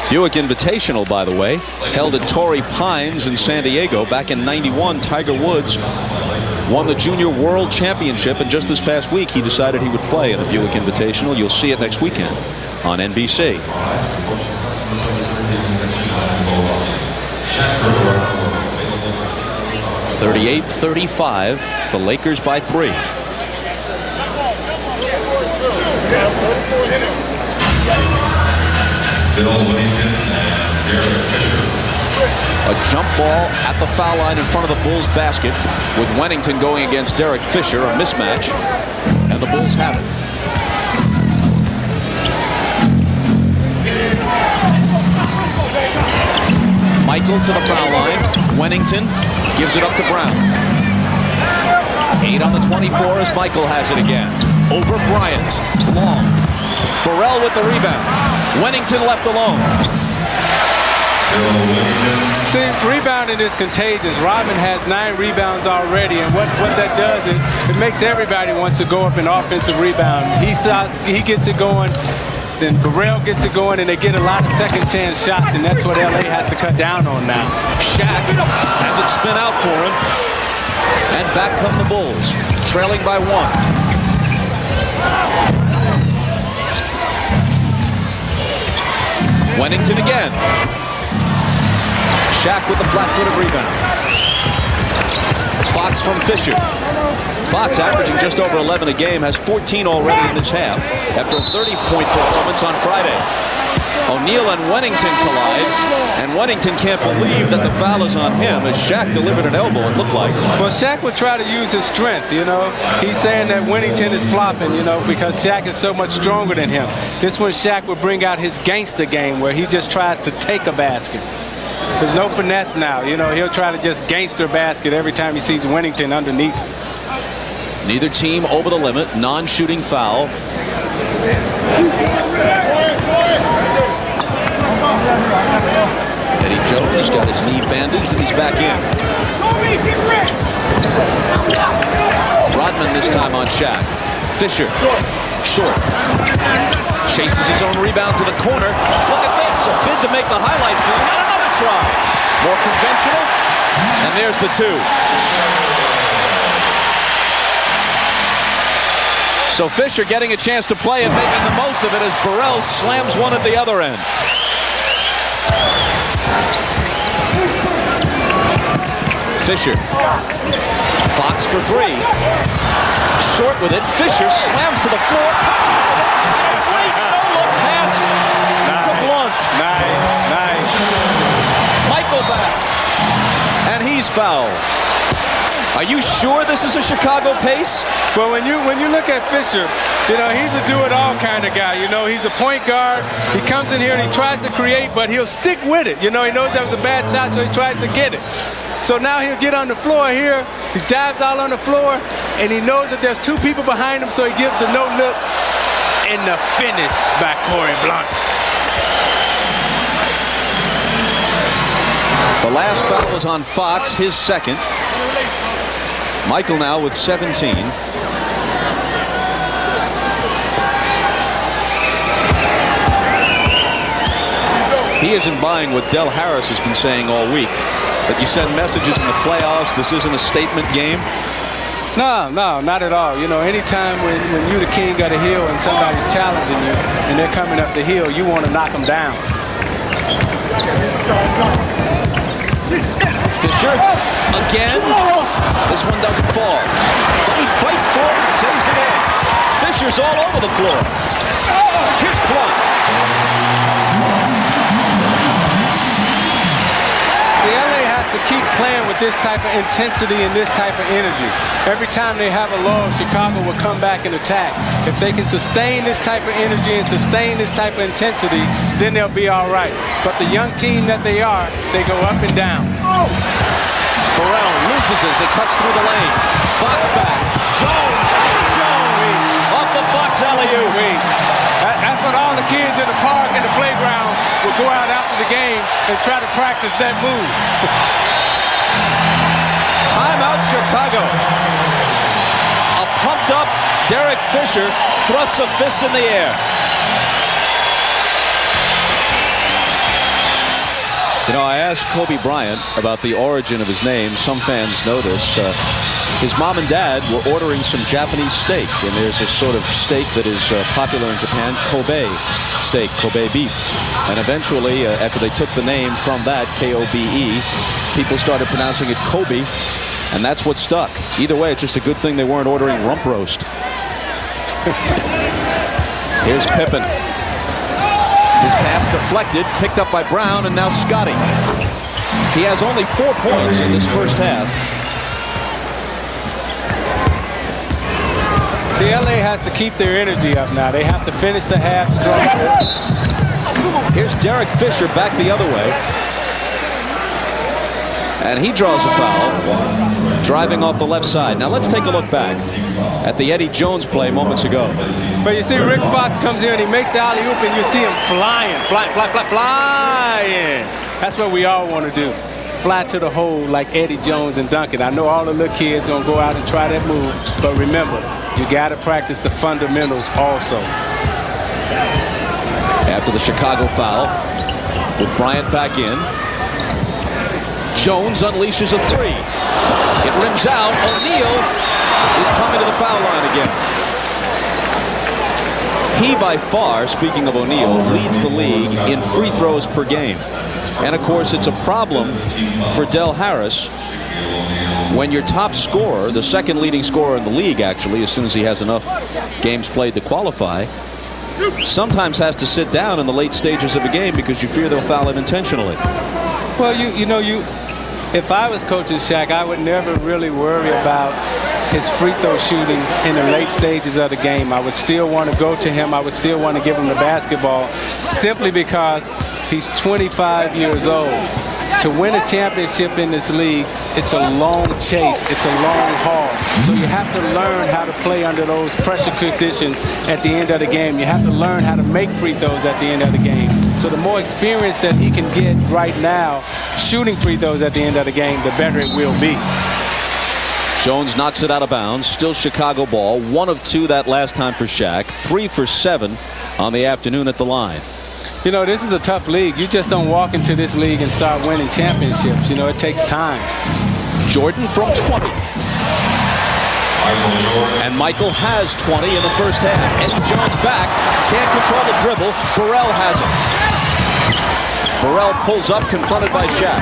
Buick Invitational, by the way, held at Torrey Pines in San Diego. Back in '91, Tiger Woods won the Junior World Championship, and just this past week he decided he would play in the Buick Invitational. You'll see it next weekend on NBC. 38-35, the Lakers by 3. A jump ball at the foul line in front of the Bulls basket, with Wennington going against Derek Fischer, a mismatch, and the Bulls have it. Michael to the foul line. Wennington gives it up to Brown. 8 on the 24 as Michael has it again. Over Bryant. Long. Burrell with the rebound. Wennington left alone. See, rebounding is contagious. Rodman has 9 rebounds already, and what that does is it makes everybody wants to go up in offensive rebound. He gets it going, then Burrell gets it going, and they get a lot of second chance shots, and that's what LA has to cut down on now. Shaq has it spin out for him, and back come the Bulls, trailing by 1. Wennington again. Shaq with the flat-footed rebound. Fox from Fischer. Fox averaging just over 11 a game, has 14 already in this half after a 30-point performance on Friday. O'Neal and Wennington collide, and Wennington can't believe that the foul is on him as Shaq delivered an elbow, it looked like. Well, Shaq would try to use his strength, you know. He's saying that Wennington is flopping, you know, because Shaq is so much stronger than him. This one, Shaq would bring out his gangster game where he just tries to take a basket. There's no finesse now, you know. He'll try to just gangster basket every time he sees Wennington underneath. Neither team over the limit, non-shooting foul. Eddie Jones got his knee bandaged and he's back in. Rodman this time on Shaq. Fischer, short. Chases his own rebound to the corner. Look at this, a bid to make the highlight film, and another try. More conventional, and there's the 2. So Fischer getting a chance to play and making the most of it as Burrell slams one at the other end. Fischer Fox for three. Short with it. Fischer slams to the floor. And a great no-look pass to Blunt. Nice. Michael back. And he's fouled. Are you sure this is a Chicago pace? Well, when you look at Fischer, you know, he's a do-it-all kind of guy. You know, he's a point guard. He comes in here and he tries to create, but he'll stick with it. You know, he knows that was a bad shot, so he tries to get it. So now he'll get on the floor here. He dives all on the floor, and he knows that there's two people behind him, so he gives the no-look and the finish by Kobe Bryant. The last foul was on Fox, his second. Michael now with 17. He isn't buying what Del Harris has been saying all week, that you send messages in the playoffs, this isn't a statement game. No, not at all. You know, anytime when you're the king of the hill and somebody's challenging you and they're coming up the hill, you want to knock them down. Fischer again. This one doesn't fall, but he fights forward, saves it in. Fischer's all over the floor. Here's Blunt. The LA has to keep playing with this type of intensity and this type of energy. Every time they have a loss, Chicago will come back and attack. If they can sustain this type of energy and sustain this type of intensity, then they'll be all right. But the young team that they are, they go up and down. Burrell loses as it cuts through the lane. Fox back. Jones. Off the Fox alley-oop. That's what all the kids in the park and the playground will go out after the game and try to practice that move. Timeout Chicago. A pumped up Derek Fischer thrusts a fist in the air. You know, I asked Kobe Bryant about the origin of his name. Some fans know this. His mom and dad were ordering some Japanese steak, and there's a sort of steak that is popular in Japan, Kobe steak, Kobe beef. And eventually, after they took the name from that, K-O-B-E, people started pronouncing it Kobe, and that's what stuck. Either way, it's just a good thing they weren't ordering rump roast. Here's Pippen. His pass deflected, picked up by Brown, and now Scotty. He has only 4 points in this first half. See, LA has to keep their energy up now. They have to finish the half strong. Here's Derek Fischer back the other way. And he draws a foul, driving off the left side. Now let's take a look back at the Eddie Jones play moments ago. But you see Rick Fox comes in and he makes the alley-oop and you see him flying. That's what we all want to do. Fly to the hole like Eddie Jones and Duncan. I know all the little kids going to go out and try that move, but remember, you got to practice the fundamentals also. After the Chicago foul, with Bryant back in, Jones unleashes a three. It rims out. O'Neal is coming to the foul line again. He, by far, speaking of O'Neal, leads the league in free throws per game. And, of course, it's a problem for Del Harris when your top scorer, the second leading scorer in the league, actually, as soon as he has enough games played to qualify, sometimes has to sit down in the late stages of a game because you fear they'll foul him intentionally. Well, if I was coaching Shaq, I would never really worry about his free throw shooting in the late stages of the game. I would still want to go to him. I would still want to give him the basketball simply because he's 25 years old. To win a championship in this league, it's a long chase. It's a long haul. So you have to learn how to play under those pressure conditions at the end of the game. You have to learn how to make free throws at the end of the game. So the more experience that he can get right now shooting free throws at the end of the game, the better it will be. Jones knocks it out of bounds. Still Chicago ball. 1 of 2 that last time for Shaq. 3 for 7 on the afternoon at the line. You know, this is a tough league. You just don't walk into this league and start winning championships. You know, it takes time. Jordan from 20. And Michael has 20 in the first half. Eddie Jones back. Can't control the dribble. Burrell has it. Burrell pulls up, confronted by Shaq.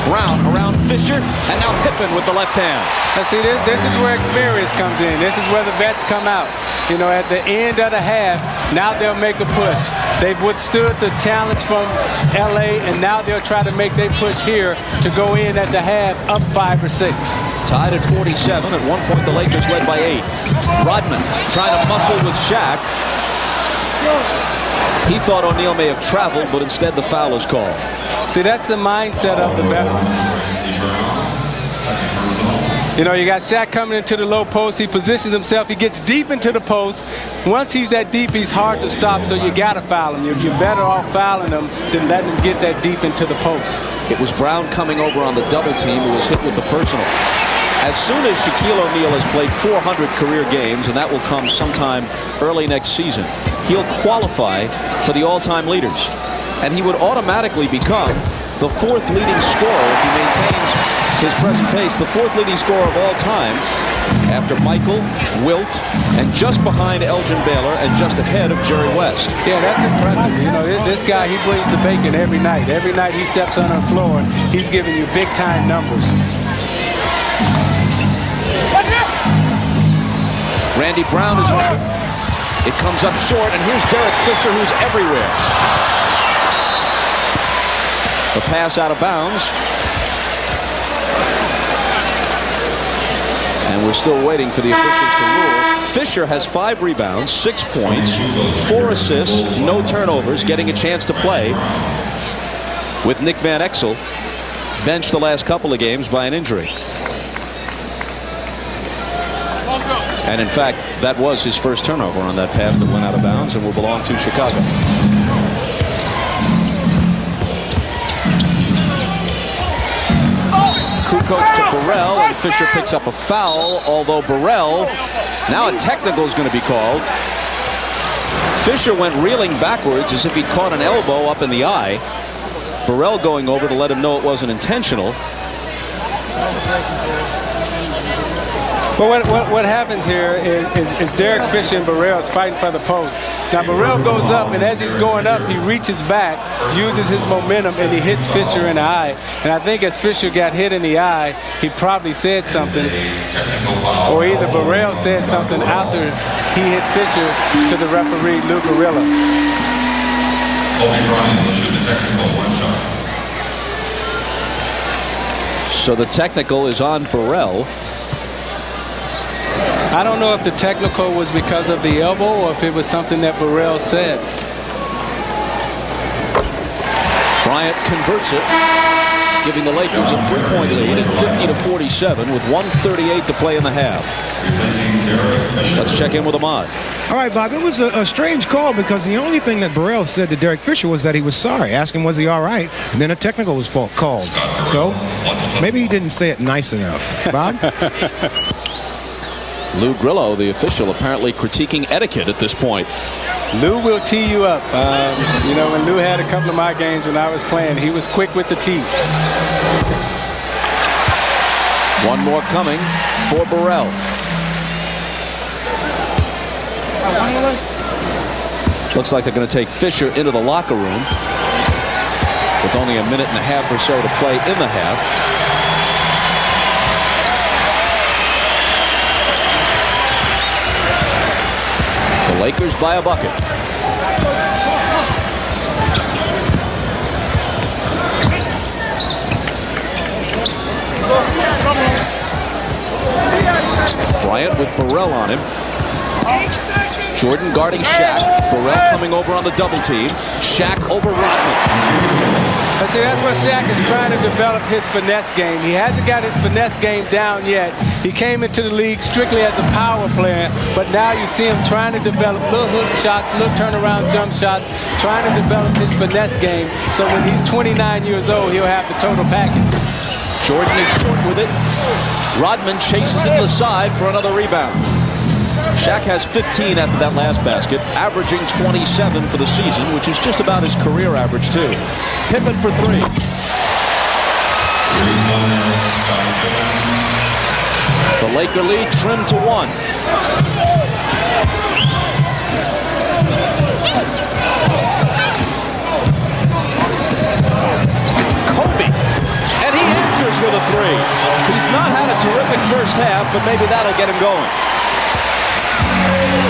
Brown around Fischer, and now Pippen with the left hand. Now see, this is where experience comes in. This is where the vets come out. You know, at the end of the half, now they'll make a push. They've withstood the challenge from LA, and now they'll try to make their push here to go in at the half up 5 or 6. Tied at 47. At one point, the Lakers led by 8. Rodman trying to muscle with Shaq. He thought O'Neal may have traveled, but instead the foul is called. See, that's the mindset of the veterans. You know, you got Shaq coming into the low post. He positions himself. He gets deep into the post. Once he's that deep, he's hard to stop, so you got to foul him. You're better off fouling him than letting him get that deep into the post. It was Brown coming over on the double team who was hit with the personal. As soon as Shaquille O'Neal has played 400 career games, and that will come sometime early next season, he'll qualify for the all-time leaders. And he would automatically become the 4th leading scorer if he maintains his present pace, the 4th leading scorer of all time, after Michael, Wilt, and just behind Elgin Baylor and just ahead of Jerry West. Yeah, that's impressive. You know, this guy, he brings the bacon every night. Every night he steps on the floor, he's giving you big-time numbers. Randy Brown is open. It comes up short, and here's Derek Fischer, who's everywhere. The pass out of bounds. And we're still waiting for the officials to rule. Fischer has 5 rebounds, 6 points, 4 assists, no turnovers, getting a chance to play with Nick Van Exel, benched the last couple of games by an injury. And in fact, that was his first turnover on that pass that went out of bounds and will belong to Chicago. Kukoc to Burrell, and Fischer picks up a foul, although Burrell, now a technical is going to be called. Fischer went reeling backwards as if he'd caught an elbow up in the eye. Burrell going over to let him know it wasn't intentional. But what happens here is Derek Fischer and Burrell's fighting for the post. Now Burrell goes up, and as he's going up, he reaches back, uses his momentum, and he hits Fischer in the eye. And I think as Fischer got hit in the eye, he probably said something, or either Burrell said something after he hit Fischer to the referee, Lou Gorilla. Kobe Bryant issued the technical, 1 shot. So the technical is on Burrell. I don't know if the technical was because of the elbow or if it was something that Burrell said. Bryant converts it, giving the Lakers a 3-point lead at 50-47 with 1:38 to play in the half. Let's check in with Ahmad. All right, Bob, it was a strange call because the only thing that Burrell said to Derek Fischer was that he was sorry. Asked him, was he all right? And then a technical was called. So maybe he didn't say it nice enough. Bob? Lou Grillo, the official, apparently critiquing etiquette at this point. Lou will tee you up. You know, when Lou had a couple of my games when I was playing, he was quick with the tee. One more coming for Burrell. Looks like they're going to take Fischer into the locker room with only a minute and a half or so to play in the half. The Lakers by a bucket. Bryant with Burrell on him. Jordan guarding Shaq. Burrell coming over on the double team. Shaq over Rodman. But see, that's where Shaq is trying to develop his finesse game. He hasn't got his finesse game down yet. He came into the league strictly as a power player, but now you see him trying to develop little hook shots, little turnaround jump shots, trying to develop his finesse game. So when he's 29 years old, he'll have the total package. Jordan is short with it. Rodman chases it to the side for another rebound. Shaq has 15 after that last basket, averaging 27 for the season, which is just about his career average, too. Pippen for 3. The Laker lead trimmed to 1. Kobe, and he has three. He's not had a terrific first half, but maybe that'll get him going.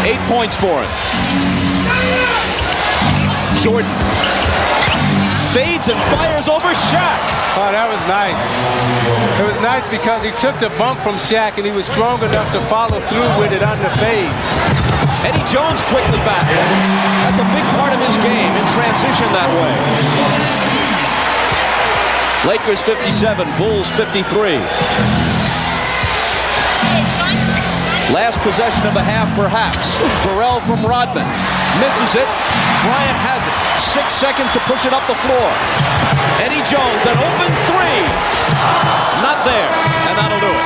8 points for him. Jordan fades and fires over Shaq. Oh, that was nice. It was nice because he took the bump from Shaq and he was strong enough to follow through with it on the fade. Eddie Jones quickly back. That's a big part of his game in transition that way. Lakers 57, Bulls 53. Last possession of the half, perhaps. Burrell from Rodman. Misses it. Bryant has it. 6 seconds to push it up the floor. Eddie Jones, an open three. Not there. And that'll do it.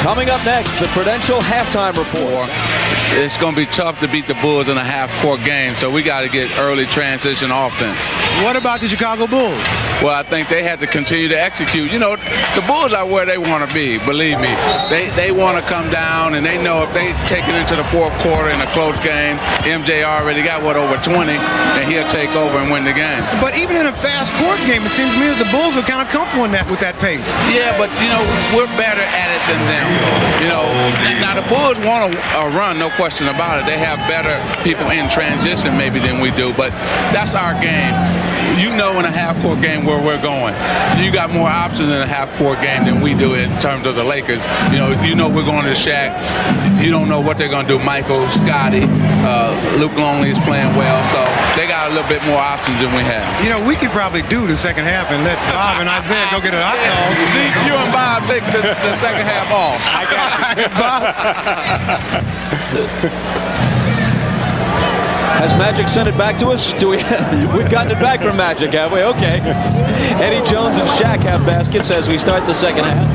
Coming up next, the Prudential halftime report. It's going to be tough to beat the Bulls in a half-court game, so we got to get early transition offense. What about the Chicago Bulls? Well, I think they have to continue to execute. You know, the Bulls are where they want to be, believe me. They want to come down, and they know if they take it into the fourth quarter in a close game, MJ already got, over 20, and he'll take over and win the game. But even in a fast court game, it seems to me that the Bulls are kind of comfortable with that pace. Yeah, but, we're better at it than them. Now the Bulls want a run, no question about it. They have better people in transition maybe than we do, but that's our game. In a half-court game where we're going. You got more options in a half-court game than we do in terms of the Lakers. We're going to Shaq. You don't know what they're going to do. Michael, Scotty, Luke Longley is playing well, so they got a little bit more options than we have. We could probably do the second half and let Bob and Isaiah go get a hot dog. You and Bob take the second half off. I got you. Has Magic sent it back to us? We've gotten it back from Magic, have we? Okay. Eddie Jones and Shaq have baskets as we start the second half.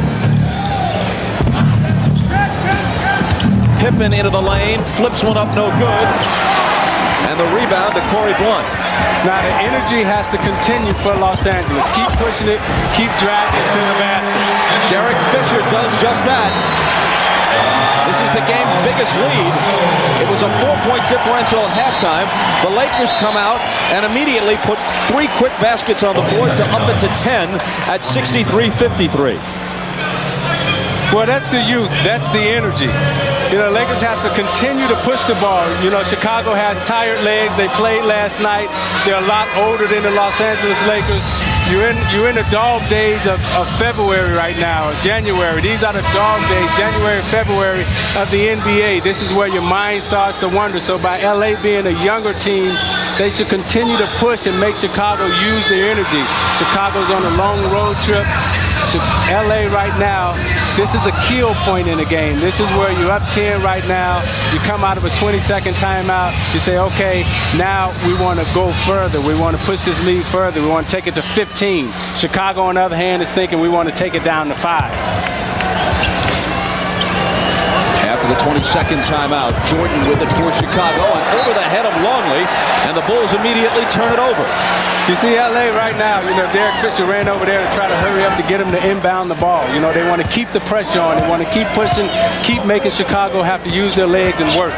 Pippen into the lane, flips one up, no good. And the rebound to Corey Blunt. Now the energy has to continue for Los Angeles. Keep pushing it, keep dragging it to the basket. Derek Fischer does just that. This is the game's biggest lead. It was a 4-point differential at halftime. The Lakers come out and immediately put 3 quick baskets on the board to up it to 10 at 63-53. Well, that's the youth. That's the energy. Lakers have to continue to push the ball. Chicago has tired legs. They played last night. They're a lot older than the Los Angeles Lakers. You're in the dog days of February right now, January. These are the dog days, January, February of the NBA. This is where your mind starts to wander. So by LA being a younger team, they should continue to push and make Chicago use their energy. Chicago's on a long road trip. LA right now, this is a kill point in the game. This is where you're up 10 right now. You come out of a 20-second timeout. You say, okay, now we want to go further. We want to push this lead further. We want to take it to 15. Chicago, on the other hand, is thinking we want to take it down to 5. After the 22nd timeout, Jordan with it for Chicago and over the head of Longley, and the Bulls immediately turn it over. You see LA right now, Derek Fischer ran over there to try to hurry up to get him to inbound the ball. They want to keep the pressure on. They want to keep pushing, keep making Chicago have to use their legs and work.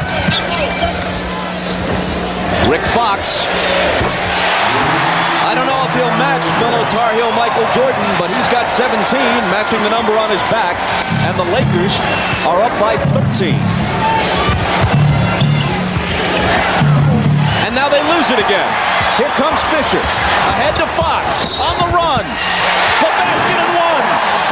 Rick Fox. I don't know if he'll match fellow Tar Heel Michael Jordan, but he's got 17, matching the number on his back, and the Lakers are up by 13. And now they lose it again. Here comes Fischer, ahead to Fox, on the run, the basket and one.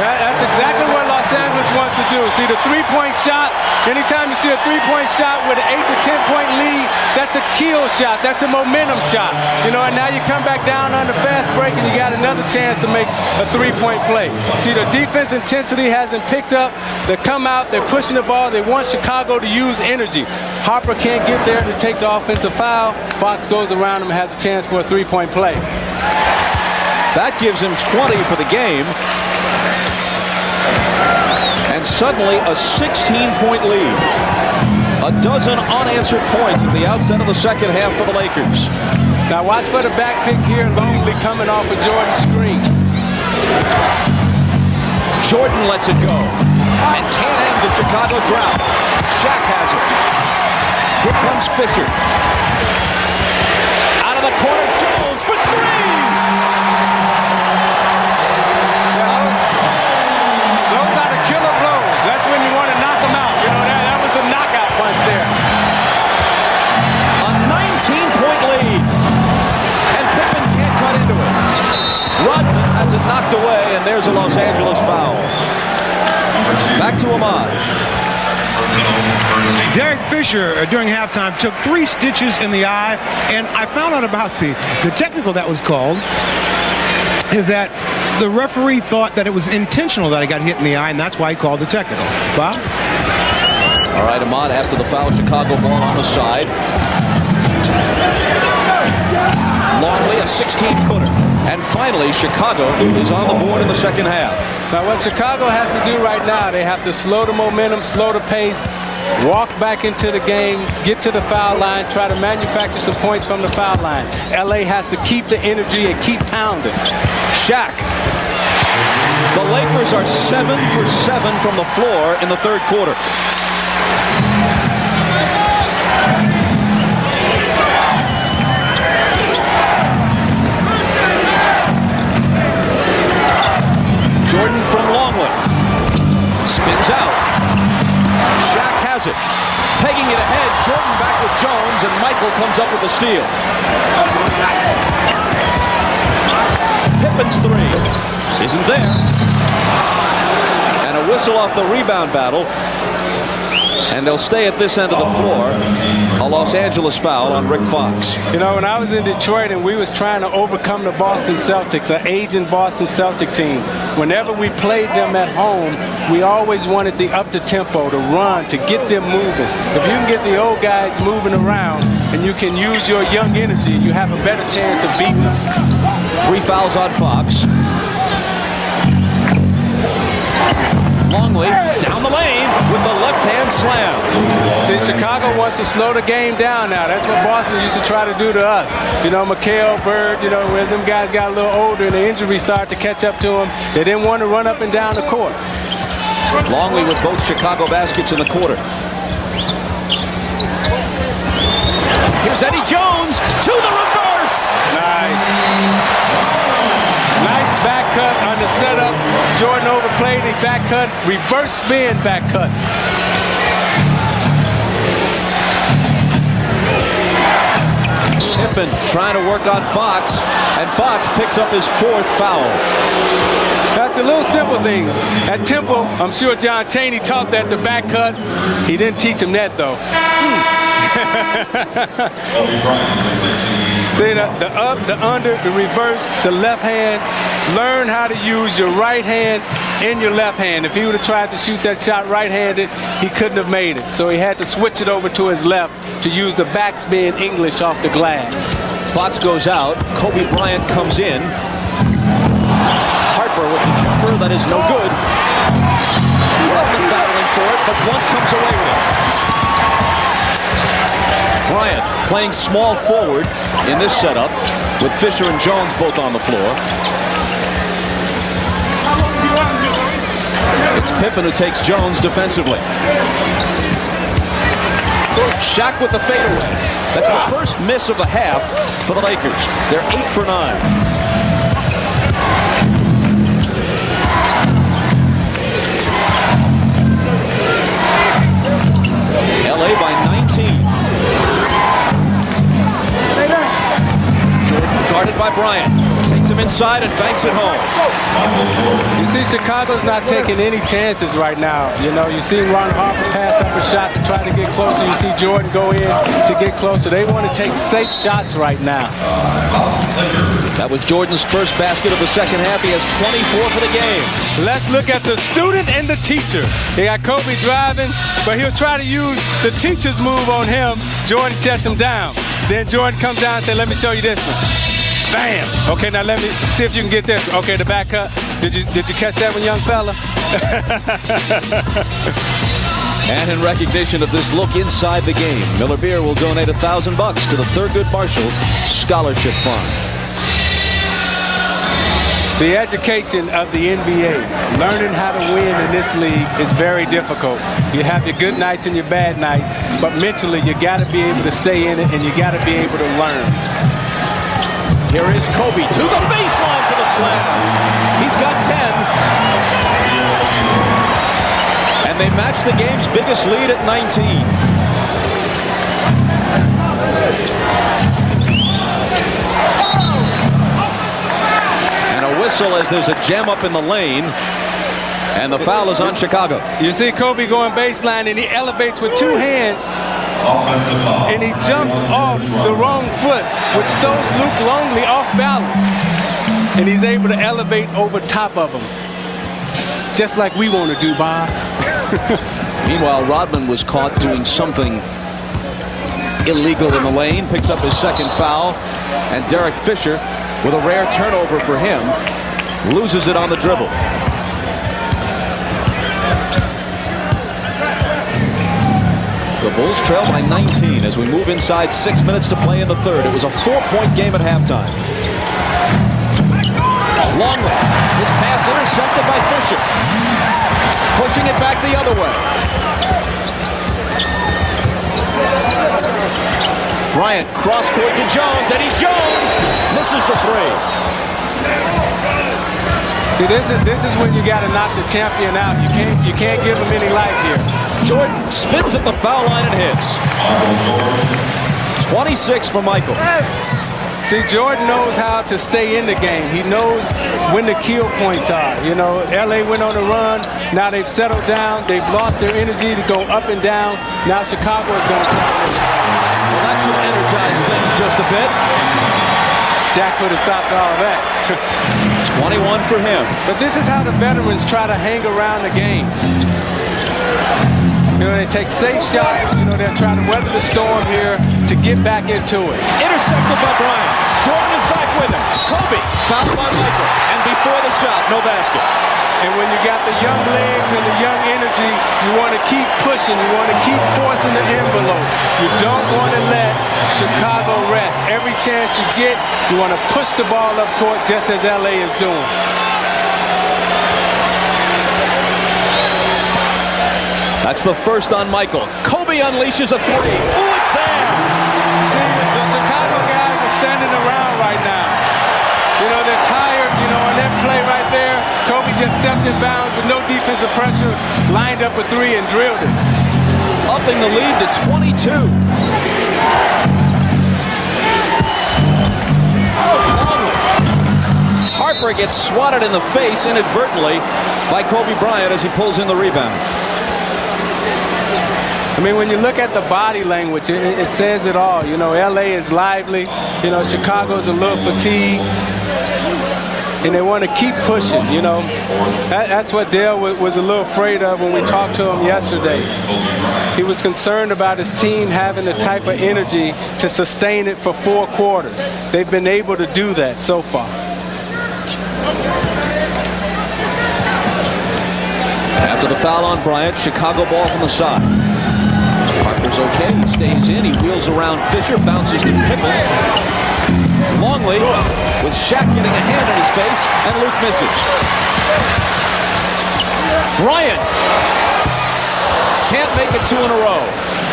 That's exactly what Los Angeles wants to do. See, the three-point shot, anytime you see a three-point shot with an 8 to 10-point lead, that's a kill shot. That's a momentum shot. And now you come back down on the fast break and you got another chance to make a three-point play. See, the defense intensity hasn't picked up. They come out, they're pushing the ball. They want Chicago to use energy. Harper can't get there to take the offensive foul. Fox goes around him and has a chance for a three-point play. That gives him 20 for the game. And suddenly a 16-point lead. A dozen unanswered points at the outset of the second half for the Lakers. Now watch for the back pick here. Longley coming off a Jordan screen. Jordan lets it go and can't end the Chicago drought. Shaq has it. Here comes Fischer. Out of the corner, Jones for three. Those are the killer blows. That's when you want to knock them out. You know, that was the knockout punch there. A 19-point lead. And Pippen can't cut into it. Rodman has it knocked away, and there's a Los Angeles foul. Back to Ahmad. Derek Fischer, during halftime, took 3 stitches in the eye, and I found out about the technical that was called is that the referee thought that it was intentional that he got hit in the eye, and that's why he called the technical. Bob? All right, Ahmad, after the foul, Chicago ball on the side. Longley, a 16-footer. And finally, Chicago is on the board in the second half. Now, what Chicago has to do right now, they have to slow the momentum, slow the pace, walk back into the game, get to the foul line, try to manufacture some points from the foul line. LA has to keep the energy and keep pounding. Shaq. The Lakers are 7 for 7 from the floor in the third quarter. Jordan from Longley. Spins out. Shaq has it. Pegging it ahead. Jordan back with Jones, and Michael comes up with the steal. Pippen's three isn't there. And a whistle off the rebound battle. And they'll stay at this end of the floor. A Los Angeles foul on Rick Fox. You know, when I was in Detroit and we was trying to overcome the Boston Celtics, an aging Boston Celtic team, whenever we played them at home, we always wanted the up-the-tempo, to run, to get them moving. If you can get the old guys moving around and you can use your young energy, you have a better chance of beating them. 3 fouls on Fox. Longley down the lane with the left-hand slam. See, Chicago wants to slow the game down now. That's what Boston used to try to do to us. You know, McHale, Bird, you know, as them guys got a little older and the injuries started to catch up to them, they didn't want to run up and down the court. Longley with both Chicago baskets in the quarter. Here's Eddie Jones to the reverse. Nice. Nice back cut on the setup. Jordan overplayed, he back cut, reverse spin back cut. Pippen trying to work on Fox, and Fox picks up his 4th foul. That's the little simple things. At Temple, I'm sure John Chaney taught that the back cut. He didn't teach him that, though. The up, the under, the reverse, the left hand. Learn how to use your right hand in your left hand. If he would have tried to shoot that shot right-handed, he couldn't have made it. So he had to switch it over to his left to use the backspin English off the glass. Fox goes out. Kobe Bryant comes in. Harper with the jumper. That is no good. Rodman battling for it, but one comes away with it. Bryant playing small forward in this setup with Fischer and Jones both on the floor. It's Pippen who takes Jones defensively. Shaq with the fadeaway. That's the first miss of the half for the Lakers. They're 8 for 9. LA by 19. Jordan guarded by Bryant. Takes him inside and banks it home. You see, Chicago's not taking any chances right now. You know, you see Ron Harper pass up a shot to try to get closer. You see Jordan go in to get closer. They want to take safe shots right now. That was Jordan's first basket of the second half. He has 24 for the game. Let's look at the student and the teacher. They got Kobe driving, but he'll try to use the teacher's move on him. Jordan shuts him down. Then Jordan comes down and says, let me show you this one. Bam! Okay, now let me see if you can get this. Okay, the back cut. Did you catch that one, young fella? And in recognition of this look inside the game, Miller Beer will donate $1,000 to the Thurgood Marshall Scholarship Fund. The education of the NBA, learning how to win in this league is very difficult. You have your good nights and your bad nights, but mentally you got to be able to stay in it and you got to be able to learn. Here is Kobe to the baseline for the slam. He's got 10. And they match the game's biggest lead at 19. Whistle as there's a jam up in the lane, and the foul is on Chicago. You see Kobe going baseline and he elevates with two hands and he jumps off the wrong foot, which throws Luke Longley off balance, and he's able to elevate over top of him, just like we want to do, Bob. Meanwhile, Rodman was caught doing something illegal in the lane, picks up his second foul, and Derek Fischer, with a rare turnover for him, loses it on the dribble. The Bulls trail by 19 as we move inside 6 minutes to play in the third. It was a 4-point game at halftime. Longley, his pass intercepted by Fischer. Pushing it back the other way. Bryant cross court to Jones. Eddie Jones misses the three. See, this is when you got to knock the champion out. You can't give him any life here. Jordan spins at the foul line and hits. 26 for Michael. See, Jordan knows how to stay in the game. He knows when the kill points are. You know, LA went on a run. Now they've settled down. They've lost their energy to go up and down. Now Chicago is going to come. Well, that should energize things just a bit. Shaq could have stopped all of that. 21 for him. But this is how the veterans try to hang around the game. You know, they take safe shots. You know, they're trying to weather the storm here to get back into it. Intercepted by Bryant. Jordan is back with him. Kobe fouled by Michael. And before the shot, no basket. And when you got the young legs and the young energy, you want to keep pushing. You want to keep forcing the envelope. You don't want to let Chicago rest. Every chance you get, you want to push the ball up court just as LA is doing. That's the first on Michael. Kobe unleashes a three. Oh, it's there! See, the Chicago guys are standing around right now. You know, they're tired, you know, on that play right there. Kobe just stepped in bounds with no defensive pressure, lined up a three and drilled it. Upping the lead to 22. Harper gets swatted in the face inadvertently by Kobe Bryant as he pulls in the rebound. I mean, when you look at the body language, it says it all. You know, LA is lively. You know, Chicago's a little fatigued. And they want to keep pushing, you know. That's what Dale was a little afraid of when we talked to him yesterday. He was concerned about his team having the type of energy to sustain it for 4 quarters. They've been able to do that so far. After the foul on Bryant, Chicago ball from the side. Harper's okay, he stays in, he wheels around Fischer, bounces to Pippen. Longley with Shaq getting a hand in his face, and Luke misses. Bryant can't make it 2 in a row.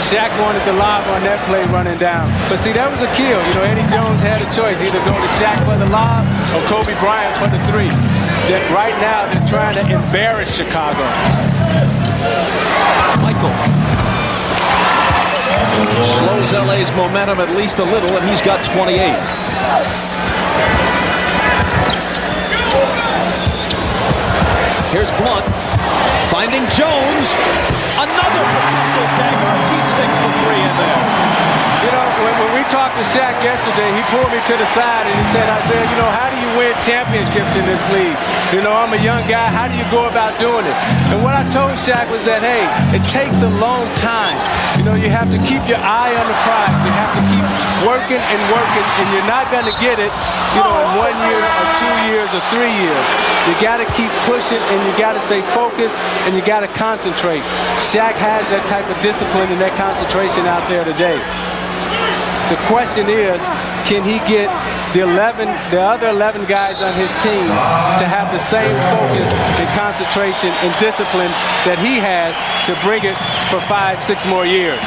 Shaq wanted the lob on that play running down. But see, that was a kill. You know, Eddie Jones had a choice, either go to Shaq for the lob or Kobe Bryant for the three. That right now they're trying to embarrass Chicago. Michael slows LA's momentum at least a little, and he's got 28. Here's Blunt finding Jones. Another potential dagger as he sticks the three in there. You know, when we talked to Shaq yesterday, he pulled me to the side and he said, Isaiah, you know, how do you win championships in this league? You know, I'm a young guy. How do you go about doing it? And what I told Shaq was that, hey, it takes a long time. You know, you have to keep your eye on the prize. You have to keep working and working, and you're not going to get it, you know, in 1 year or 2 years or 3 years. You got to keep pushing, and you got to stay focused, and you got to concentrate. Shaq has that type of discipline and that concentration out there today. The question is, can he get the other 11 guys on his team to have the same focus and concentration and discipline that he has to bring it for 5-6 more years.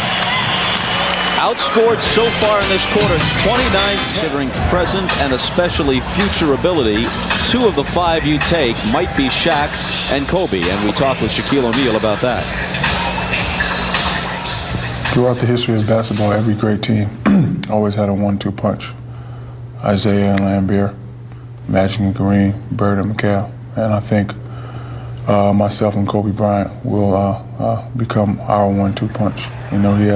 Outscored so far in this quarter, 29, considering present and especially future ability. 2 of the 5 you take might be Shaq and Kobe, and we talked with Shaquille O'Neal about that. Throughout the history of basketball, every great team always had a 1-2 punch. Isaiah and Lambert, Magic and Kareem, Bird and McHale, and I think myself and Kobe Bryant will become our 1-2 punch. You know, he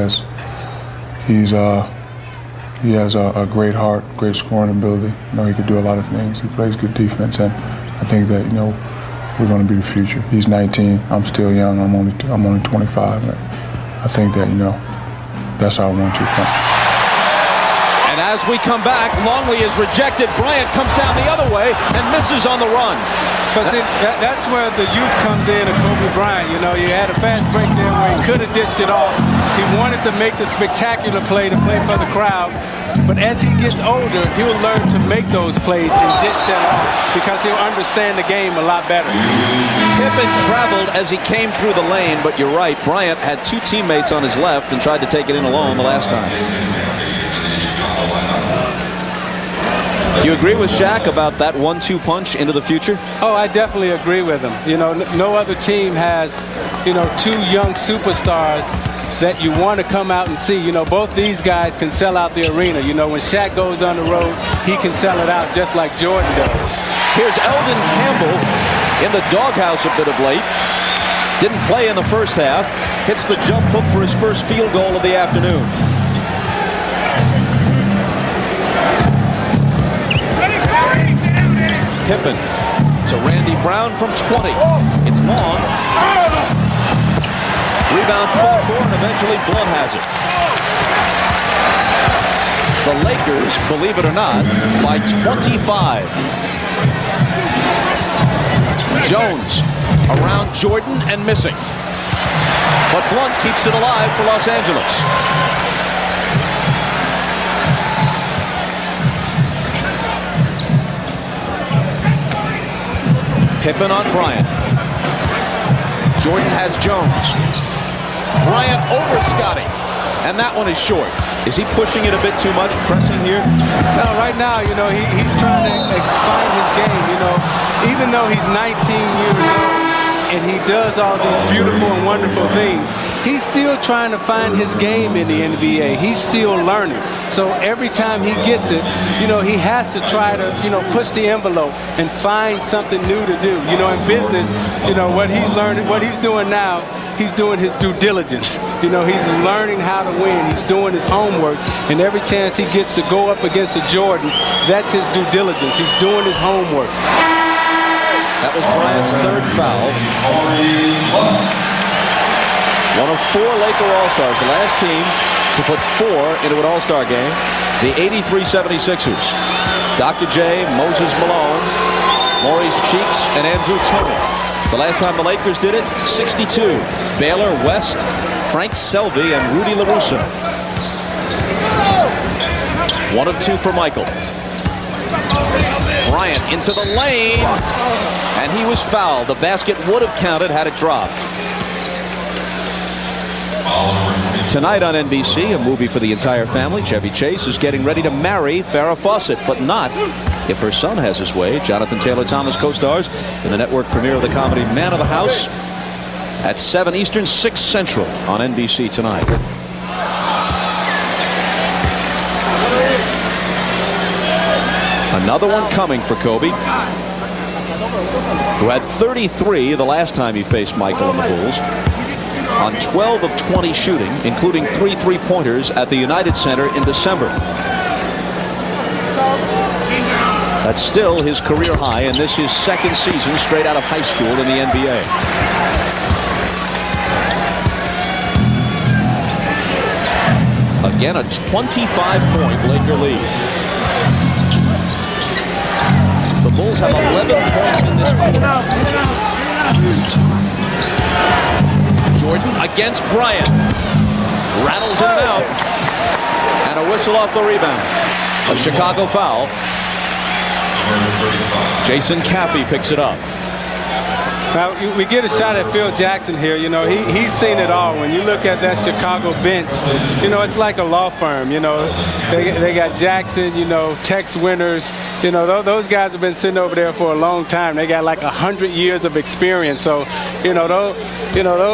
has a great heart, great scoring ability. You know, he could do a lot of things. He plays good defense, and I think that, you know, we're going to be the future. He's 19. I'm still young. I'm only 25. I think that, you know, that's our 1-2 punch. And as we come back, Longley is rejected. Bryant comes down the other way and misses on the run. But see, that's where the youth comes in of Kobe Bryant. You know, you had a fast break there where he could have dished it off. He wanted to make the spectacular play to play for the crowd. But as he gets older, he'll learn to make those plays and dish them off because he'll understand the game a lot better. Pippen traveled as he came through the lane, but you're right, Bryant had 2 teammates on his left and tried to take it in alone the last time. You agree with Shaq about that 1-2 punch into the future? Oh, I definitely agree with him. You know, no other team has, you know, 2 young superstars that you want to come out and see. You know, both these guys can sell out the arena. You know, when Shaq goes on the road, he can sell it out just like Jordan does. Here's Eldon Campbell in the doghouse a bit of late. Didn't play in the first half. Hits the jump hook for his first field goal of the afternoon. Pippen to Randy Brown from 20. It's long. Rebound fought for, and eventually Blunt has it. The Lakers, believe it or not, by 25. Jones around Jordan and missing. But Blunt keeps it alive for Los Angeles. Pippen on Bryant. Jordan has Jones. Bryant over Scotty. And that one is short. Is he pushing it a bit too much, pressing here? No, right now, you know, he's trying to find his game, you know. Even though he's 19 years old and he does all these beautiful and wonderful things, he's still trying to find his game in the NBA. He's still learning. So every time he gets it, you know, he has to try to, you know, push the envelope and find something new to do. You know, in business, you know, what he's learning, what he's doing now, he's doing his due diligence. You know, he's learning how to win. He's doing his homework. And every chance he gets to go up against a Jordan, that's his due diligence. He's doing his homework. That was Bryant's 3rd foul. One of 4 Laker All-Stars, the last team to put 4 into an All-Star game, the 83 76ers. Dr. J, Moses Malone, Maurice Cheeks, and Andrew Toney. The last time the Lakers did it, 62. Baylor, West, Frank Selby, and Rudy LaRusso. 1 of 2 for Michael. Bryant into the lane, and he was fouled. The basket would have counted had it dropped. Tonight on NBC, a movie for the entire family. Chevy Chase is getting ready to marry Farrah Fawcett, but not if her son has his way. Jonathan Taylor Thomas co-stars in the network premiere of the comedy Man of the House at 7 Eastern, 6 Central on NBC tonight. Another one coming for Kobe, who had 33 the last time he faced Michael and the Bulls, on 12 of 20 shooting, including 3 3-pointers at the United Center in December. That's still his career high, and this is his 2nd season straight out of high school in the NBA. Again, a 25-point Laker lead. The Bulls have 11 points in this quarter. Jordan against Bryant. Rattles in and out. And a whistle off the rebound. A Chicago foul. Jason Caffey picks it up. Now, we get a shot at Phil Jackson here. You know, he's seen it all. When you look at that Chicago bench, you know, it's like a law firm. You know, they got Jackson, you know, Tex Winters. You know, those guys have been sitting over there for a long time. They got like 100 years of experience. So, you know,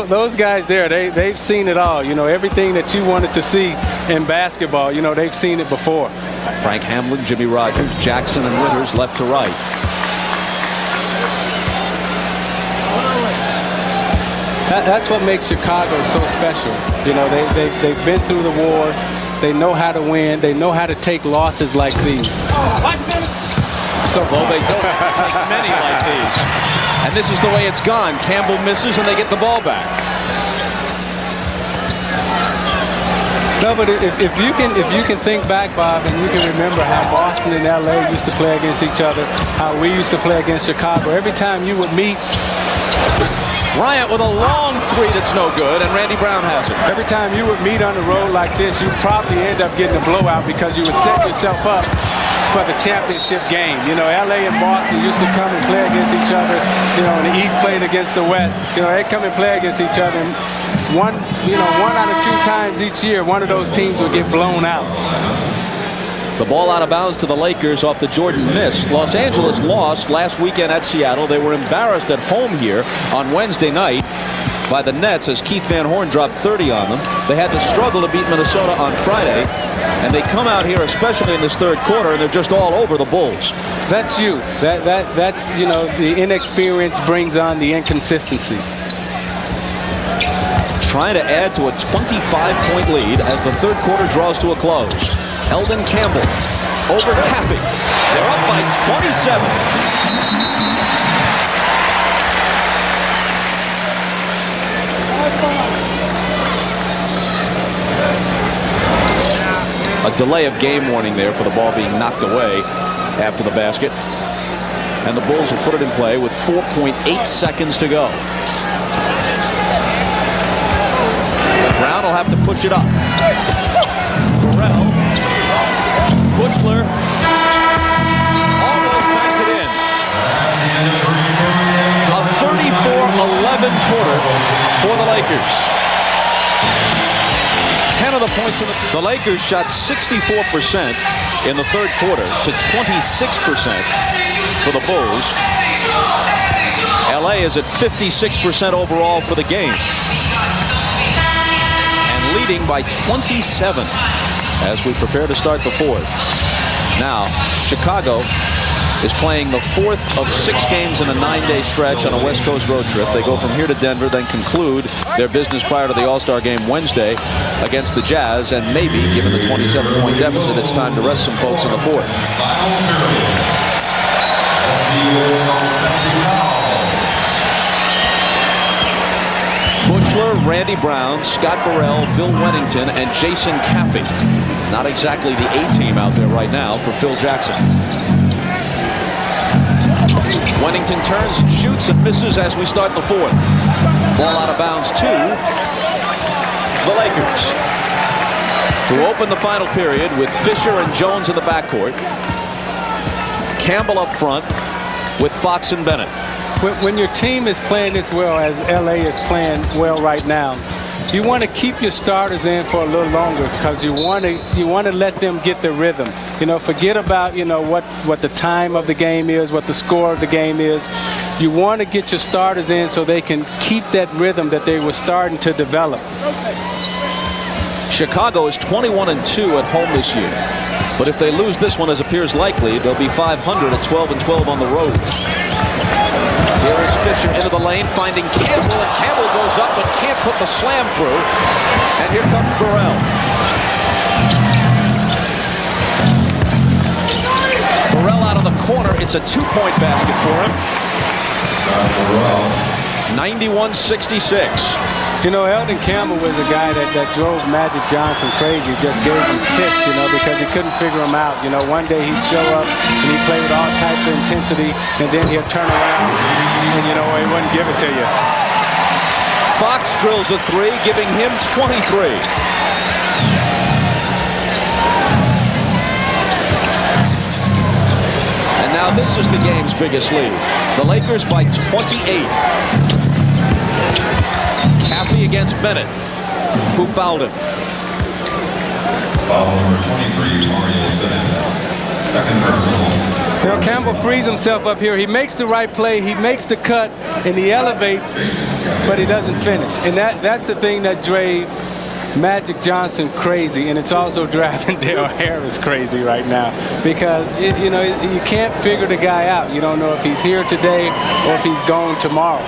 those guys there, they've seen it all. You know, everything that you wanted to see in basketball, you know, they've seen it before. Frank Hamlin, Jimmy Rogers, Jackson, and Winters left to right. That's what makes Chicago so special. You know, they've been through the wars. They know how to win. They know how to take losses like these. So, well, they don't take many like these. And this is the way it's gone. Campbell misses, and they get the ball back. No, but if you can think back, Bob, and you can remember how Boston and LA used to play against each other, how we used to play against Chicago. Every time you would meet, Bryant with a long three that's no good, and Randy Brown has it. Every time you would meet on the road like this, you probably end up getting a blowout because you would set yourself up for the championship game. You know, LA and Boston used to come and play against each other. You know, and the East played against the West. You know, they come and play against each other. And one out of two times each year, one of those teams would get blown out. The ball out of bounds to the Lakers off the Jordan miss. Los Angeles lost last weekend at Seattle. They were embarrassed at home here on Wednesday night by the Nets as Keith Van Horn dropped 30 on them. They had to struggle to beat Minnesota on Friday. And they come out here, especially in this third quarter, and they're just all over the Bulls. That's youth. That's, you know, the inexperience brings on the inconsistency. Trying to add to a 25-point lead as the third quarter draws to a close. Eldon Campbell over Caffey. They're up by 27. A delay of game warning there for the ball being knocked away after the basket. And the Bulls will put it in play with 4.8 seconds to go. Brown will have to push it up. Burrell. Bushler almost backed it in. A 34-11 quarter for the Lakers. 10 of the points in the Lakers shot 64% in the third quarter to 26% for the Bulls. LA is at 56% overall for the game. And leading by 27 as we prepare to start the fourth. Now, Chicago is playing the fourth of 6 games in a 9-day stretch on a West Coast road trip. They go from here to Denver, then conclude their business prior to the All-Star game Wednesday against the Jazz, and maybe, given the 27-point deficit, it's time to rest some folks in the fourth. Bushler, Randy Brown, Scott Burrell, Bill Wennington, and Jason Caffey. Not exactly the A-team out there right now for Phil Jackson. Wennington turns and shoots and misses as we start the fourth. Ball out of bounds to the Lakers, who open the final period with Fischer and Jones in the backcourt. Campbell up front with Fox and Bennett. When your team is playing this well, as LA is playing well right now, you want to keep your starters in for a little longer because you want to let them get their rhythm. You know, forget about, you know, what the time of the game is, what the score of the game is. You want to get your starters in so they can keep that rhythm that they were starting to develop. Chicago is 21-2 at home this year, but if they lose this one, as appears likely, they'll be 500 at 12-12 on the road. Here is Fischer into the lane, finding Campbell, and Campbell goes up but can't put the slam through. And here comes Burrell. Burrell out of the corner. It's a 2-point basket for him. 91-66. You know, Eldon Campbell was a guy that drove Magic Johnson crazy, just gave him fits, you know, because he couldn't figure him out. You know, one day he'd show up and he'd play with all types of intensity, and then he'll turn around and, you know, he wouldn't give it to you. Fox drills a 3, giving him 23. And And now this is the game's biggest lead. The Lakers by 28. Caffey against Bennett, who fouled him. Foul number 23, Mario Bennett. Second personal. You know, Campbell frees himself up here. He makes the right play. He makes the cut, and he elevates, but he doesn't finish. And that's the thing that drove Magic Johnson crazy, and it's also driving Dale Harris crazy right now because, you know, you can't figure the guy out. You don't know if he's here today or if he's gone tomorrow.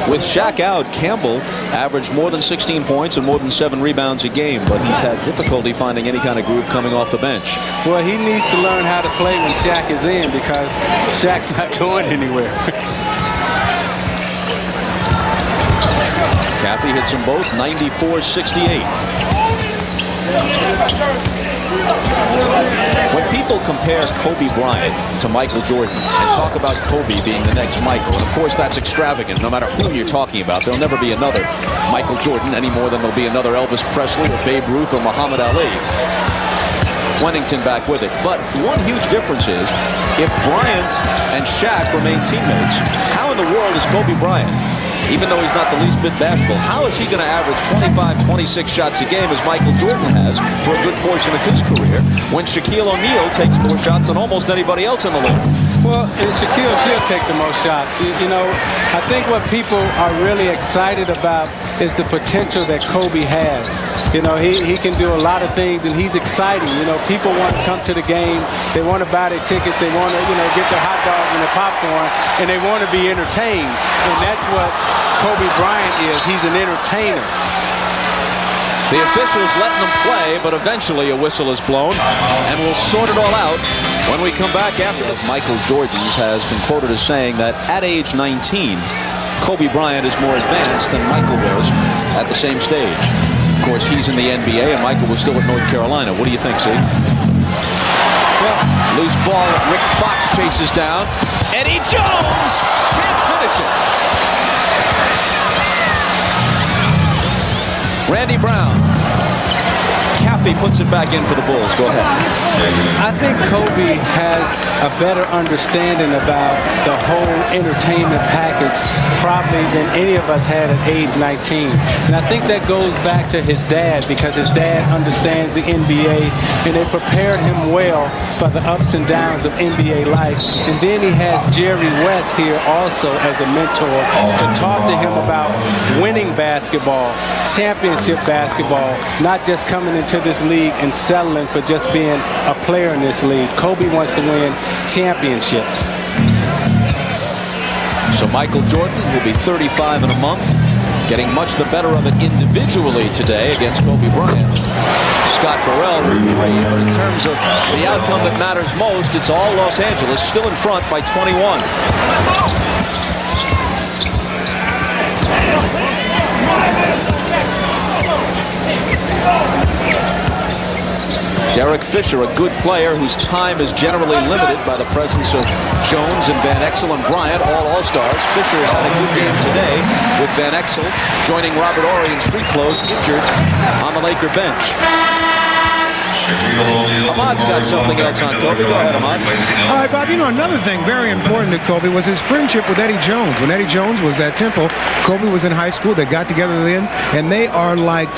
With Shaq out, Campbell averaged more than 16 points and more than 7 rebounds a game, but he's had difficulty finding any kind of groove coming off the bench. Well, he needs to learn how to play when Shaq is in because Shaq's not going anywhere. Caffey hits them both 94-68. When people compare Kobe Bryant to Michael Jordan and talk about Kobe being the next Michael, and of course that's extravagant, no matter whom you're talking about, there'll never be another Michael Jordan any more than there'll be another Elvis Presley or Babe Ruth or Muhammad Ali. Wennington back with it. But one huge difference is if Bryant and Shaq remain teammates, how in the world is Kobe Bryant, even though he's not the least bit bashful, how is he going to average 25, 26 shots a game as Michael Jordan has for a good portion of his career when Shaquille O'Neal takes more shots than almost anybody else in the league? Well, and Shaquille should take the most shots. You know, I think what people are really excited about is the potential that Kobe has. You know, he can do a lot of things, and he's exciting. You know, people want to come to the game. They want to buy their tickets. They want to, you know, get their hot dogs and their popcorn, and they want to be entertained. And that's what Kobe Bryant is. He's an entertainer. The officials letting them play, but eventually a whistle is blown, and we'll sort it all out when we come back after this. Michael Jordan has been quoted as saying that at age 19, Kobe Bryant is more advanced than Michael was at the same stage. Of course, he's in the NBA, and Michael was still at North Carolina. What do you think, see? Well, loose ball, Rick Fox chases down. Eddie Jones can't finish it. Randy Brown. Caffey puts it back in for the Bulls. Go ahead. I think Kobe has a better understanding about the whole entertainment package probably than any of us had at age 19. And I think that goes back to his dad because his dad understands the NBA and it prepared him well for the ups and downs of NBA life. And then he has Jerry West here also as a mentor to talk to him about winning basketball, championship basketball, not just coming into this league and settling for just being a player in this league. Kobe wants to win championships. So Michael Jordan will be 35 in a month, getting much the better of it individually today against Kobe Bryant. Scott Burrell with 3, but in terms of the outcome that matters most, it's all Los Angeles, still in front by 21. Derek Fischer, a good player whose time is generally limited by the presence of Jones and Van Exel and Bryant, all All-Stars. Fischer has had a good game today with Van Exel joining Robert Horry in street clothes, injured on the Laker bench. Ahmad's got something else on Kobe. Go ahead, Ahmad. All right, Bob, you know, another thing very important to Kobe was his friendship with Eddie Jones. When Eddie Jones was at Temple, Kobe was in high school. They got together then, and they are like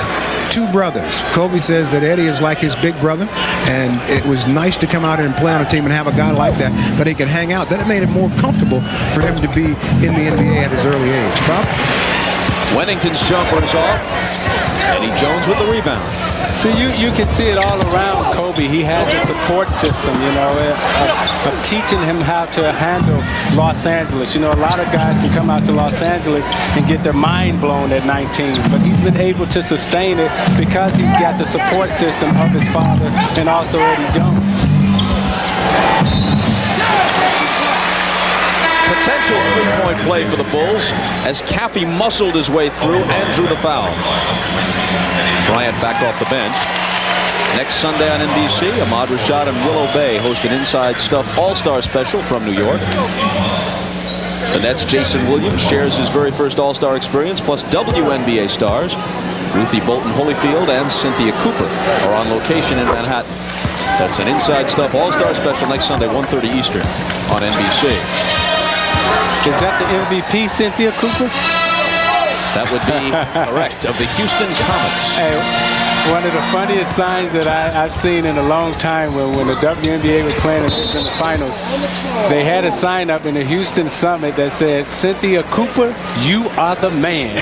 two brothers. Kobe says that Eddie is like his big brother, and it was nice to come out and play on a team and have a guy like that he could hang out. That made it more comfortable for him to be in the NBA at his early age. Bob? Wennington's jumper is off. Eddie Jones with the rebound. See, you can see it all around Kobe. He has a support system, you know, of teaching him how to handle Los Angeles. You know, a lot of guys can come out to Los Angeles and get their mind blown at 19, but he's been able to sustain it because he's got the support system of his father and also Eddie Jones. Potential three-point play for the Bulls as Caffey muscled his way through and drew the foul. Bryant back off the bench. Next Sunday on NBC, Ahmad Rashad and Willow Bay host an Inside Stuff All-Star special from New York. The Nets' Jason Williams shares his very first All-Star experience, plus WNBA stars Ruthie Bolton-Holyfield and Cynthia Cooper are on location in Manhattan. That's an Inside Stuff All-Star Special next Sunday, 1:30 Eastern on NBC. Is that the MVP, Cynthia Cooper? That would be correct, of the Houston Comets. Hey, one of the funniest signs that I've seen in a long time when the WNBA was playing in the finals, they had a sign up in the Houston Summit that said, "Cynthia Cooper, you are the man."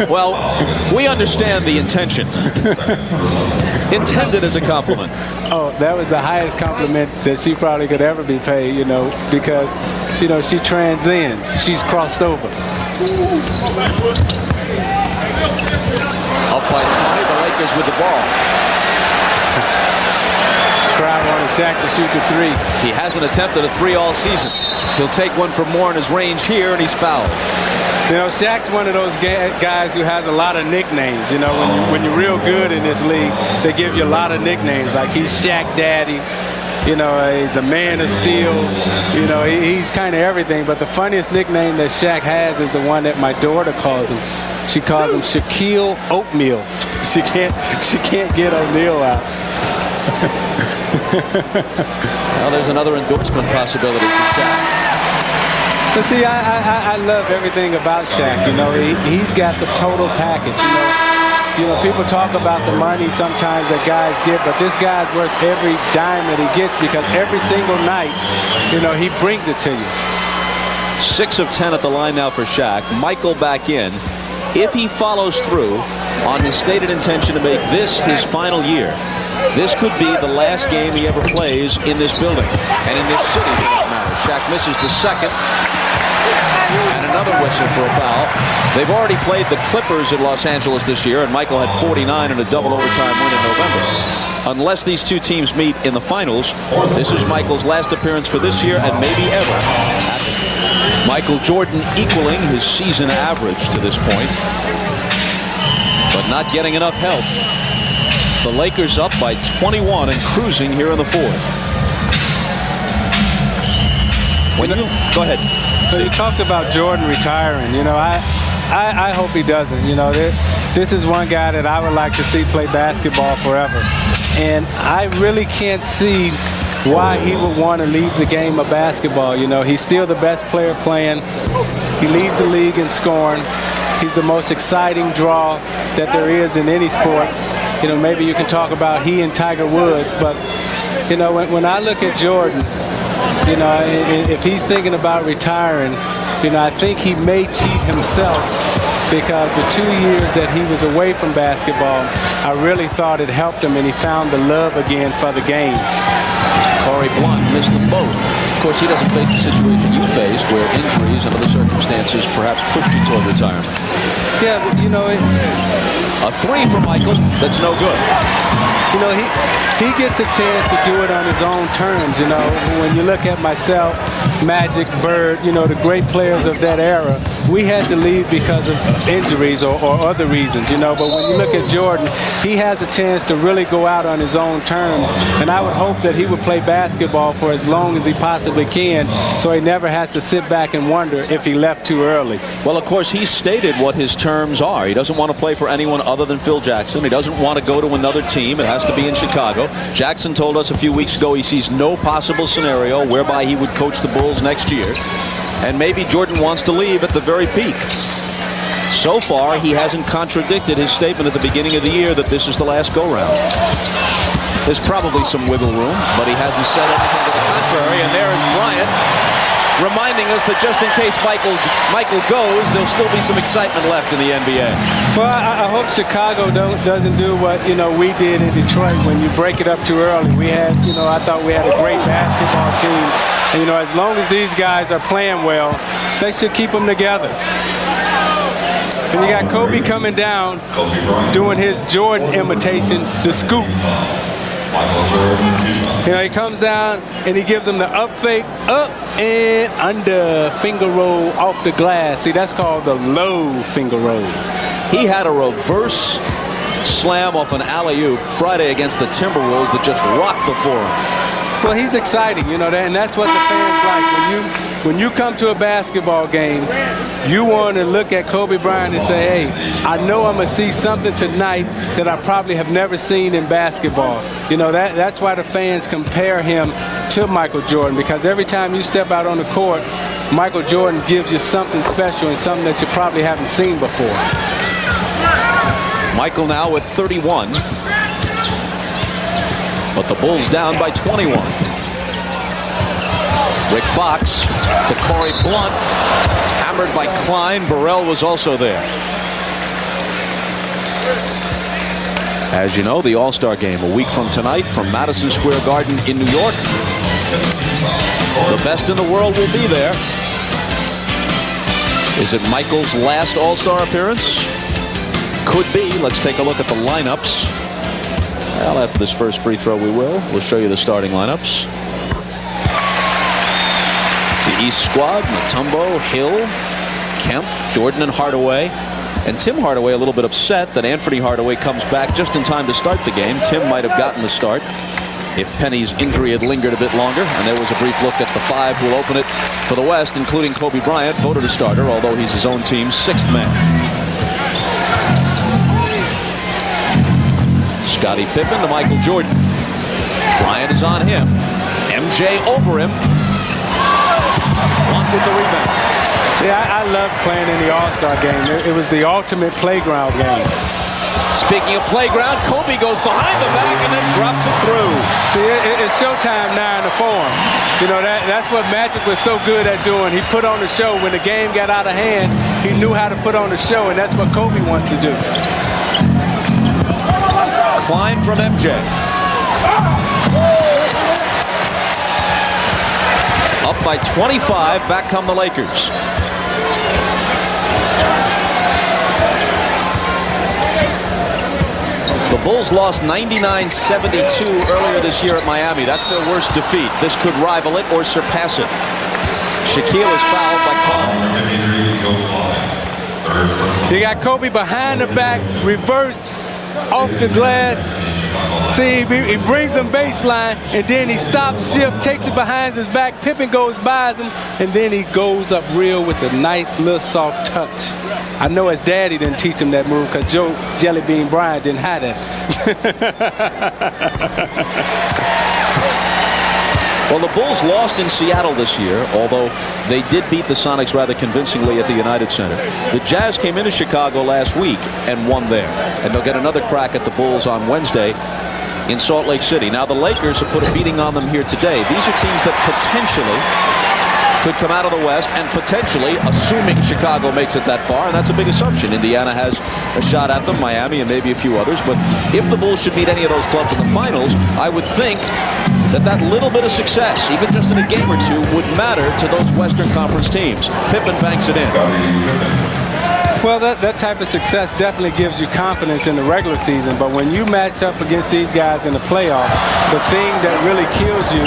Well, we understand the intention. Intended as a compliment. Oh, that was the highest compliment that she probably could ever be paid, you know, because, you know, she transcends. She's crossed over. Up by 20, the Lakers with the ball. Crowd wanted Shaq to shoot the three. He hasn't attempted a three all season. He'll take one from more in his range here, and he's fouled. You know, Shaq's one of those guys who has a lot of nicknames. You know, when you're real good in this league, they give you a lot of nicknames. Like he's Shaq Daddy. You know, he's a man of steel. You know, he's kind of everything. But the funniest nickname that Shaq has is the one that my daughter calls him. She calls him Shaquille Oatmeal. She can't get O'Neal out. Now there's another endorsement possibility for Shaq. But see, I love everything about Shaq. You know, he's got the total package. You know, people talk about the money sometimes that guys get, but this guy's worth every dime that he gets because every single night, you know, he brings it to you. 6 of 10 at the line now for Shaq. Michael back in. If he follows through on his stated intention to make this his final year, this could be the last game he ever plays in this building and in this city for that matter. Shaq misses the second. And another whistle for a foul. They've already played the Clippers in Los Angeles this year, and Michael had 49 in a double overtime win in November. Unless these two teams meet in the finals, this is Michael's last appearance for this year and maybe ever. Michael Jordan equaling his season average to this point, but not getting enough help. The Lakers up by 21 and cruising here in the fourth. Go ahead. So you talked about Jordan retiring. You know, I hope he doesn't. You know, this is one guy that I would like to see play basketball forever. And I really can't see why he would want to leave the game of basketball. You know, he's still the best player playing. He leads the league in scoring. He's the most exciting draw that there is in any sport. You know, maybe you can talk about he and Tiger Woods, but, you know, when I look at Jordan, you know, if he's thinking about retiring, you know, I think he may cheat himself because the 2 years that he was away from basketball, I really thought it helped him and he found the love again for the game. Corey Blunt missed them both. Of course, he doesn't face the situation you faced where injuries and other circumstances perhaps pushed you toward retirement. Yeah, but, you know, a three for Michael that's no good. You know, he gets a chance to do it on his own terms, you know. When you look at myself, Magic, Bird, you know, the great players of that era, we had to leave because of injuries or other reasons, you know. But when you look at Jordan, he has a chance to really go out on his own terms. And I would hope that he would play basketball for as long as he possibly can so he never has to sit back and wonder if he left too early. Well, of course, he stated what his terms are. He doesn't want to play for anyone other than Phil Jackson. He doesn't want to go to another team. It has to be in Chicago. Jackson told us a few weeks ago he sees no possible scenario whereby he would coach the Bulls next year. And maybe Jordan wants to leave at the very peak. So far, he hasn't contradicted his statement at the beginning of the year that this is the last go-round. There's probably some wiggle room, but he hasn't said anything to the contrary. And there is Bryant reminding us that just in case Michael goes, there'll still be some excitement left in the NBA. Well, I hope Chicago doesn't do what, you know, we did in Detroit when you break it up too early. We had, you know, I thought we had a great basketball team. And, you know, as long as these guys are playing well, they should keep them together. And you got Kobe coming down doing his Jordan imitation, the scoop. You know, he comes down and he gives them the up fake, up and under finger roll off the glass. See, that's called the low finger roll. He had a reverse slam off an alley-oop Friday against the Timberwolves that just rocked the forum. Well, he's exciting, you know, and that's what the fans like. When you come to a basketball game, you want to look at Kobe Bryant and say, hey, I know I'm going to see something tonight that I probably have never seen in basketball. You know, that's why the fans compare him to Michael Jordan, because every time you step out on the court, Michael Jordan gives you something special and something that you probably haven't seen before. Michael now with 31. But the Bulls down by 21. Rick Fox to Corey Blunt. Hammered by Klein. Burrell was also there. As you know, the All-Star game a week from tonight from Madison Square Garden in New York. The best in the world will be there. Is it Michael's last All-Star appearance? Could be. Let's take a look at the lineups. Well, after this first free throw, we will. We'll show you the starting lineups. The East squad: Mutombo, Hill, Kemp, Jordan, and Hardaway. And Tim Hardaway a little bit upset that Anthony Hardaway comes back just in time to start the game. Tim might have gotten the start if Penny's injury had lingered a bit longer. And there was a brief look at the five who will open it for the West, including Kobe Bryant, voted a starter, although he's his own team's sixth man. Scottie Pippen to Michael Jordan. Bryant is on him. MJ over him. Blunt with the rebound. See, I love playing in the All-Star game. It was the ultimate playground game. Speaking of playground, Kobe goes behind the back and then drops it through. See, it's showtime now in the Forum. You know, that's what Magic was so good at doing. He put on the show. When the game got out of hand, he knew how to put on the show, and that's what Kobe wants to do. Klein from MJ. Up by 25, back come the Lakers. The Bulls lost 99-72 earlier this year at Miami. That's their worst defeat. This could rival it or surpass it. Shaquille is fouled by Paul. You got Kobe behind the back, reversed off the glass. See, he brings him baseline, and then he stops, shift, takes it behind his back. Pippen goes by him, and then he goes up real with a nice little soft touch. I know his daddy didn't teach him that move, because Joe Jellybean Bryant didn't have that. Well, the Bulls lost in Seattle this year, although they did beat the Sonics rather convincingly at the United Center. The Jazz came into Chicago last week and won there. And they'll get another crack at the Bulls on Wednesday in Salt Lake City. Now, the Lakers have put a beating on them here today. These are teams that potentially could come out of the West, and potentially, assuming Chicago makes it that far, and that's a big assumption. Indiana has a shot at them, Miami, and maybe a few others. But if the Bulls should meet any of those clubs in the finals, I would think that little bit of success, even just in a game or two, would matter to those Western Conference teams. Pippen banks it in. Well, that type of success definitely gives you confidence in the regular season, but when you match up against these guys in the playoffs, the thing that really kills you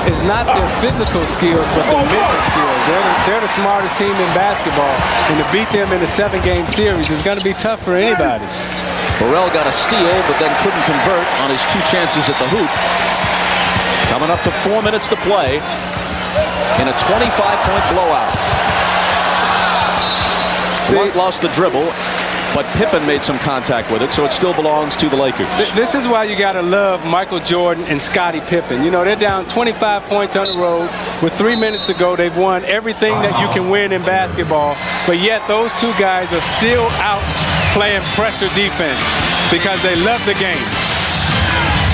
is not their physical skills, but their mental skills. They're the smartest team in basketball, and to beat them in a 7-game series is going to be tough for anybody. Burrell got a steal, but then couldn't convert on his 2 chances at the hoop. Coming up to 4 minutes to play in a 25-point blowout. Blunt lost the dribble, but Pippen made some contact with it, so it still belongs to the Lakers. This is why you got to love Michael Jordan and Scottie Pippen. You know, they're down 25 points on the road. With 3 minutes to go, they've won everything that you can win in basketball, but yet those two guys are still out playing pressure defense because they love the game.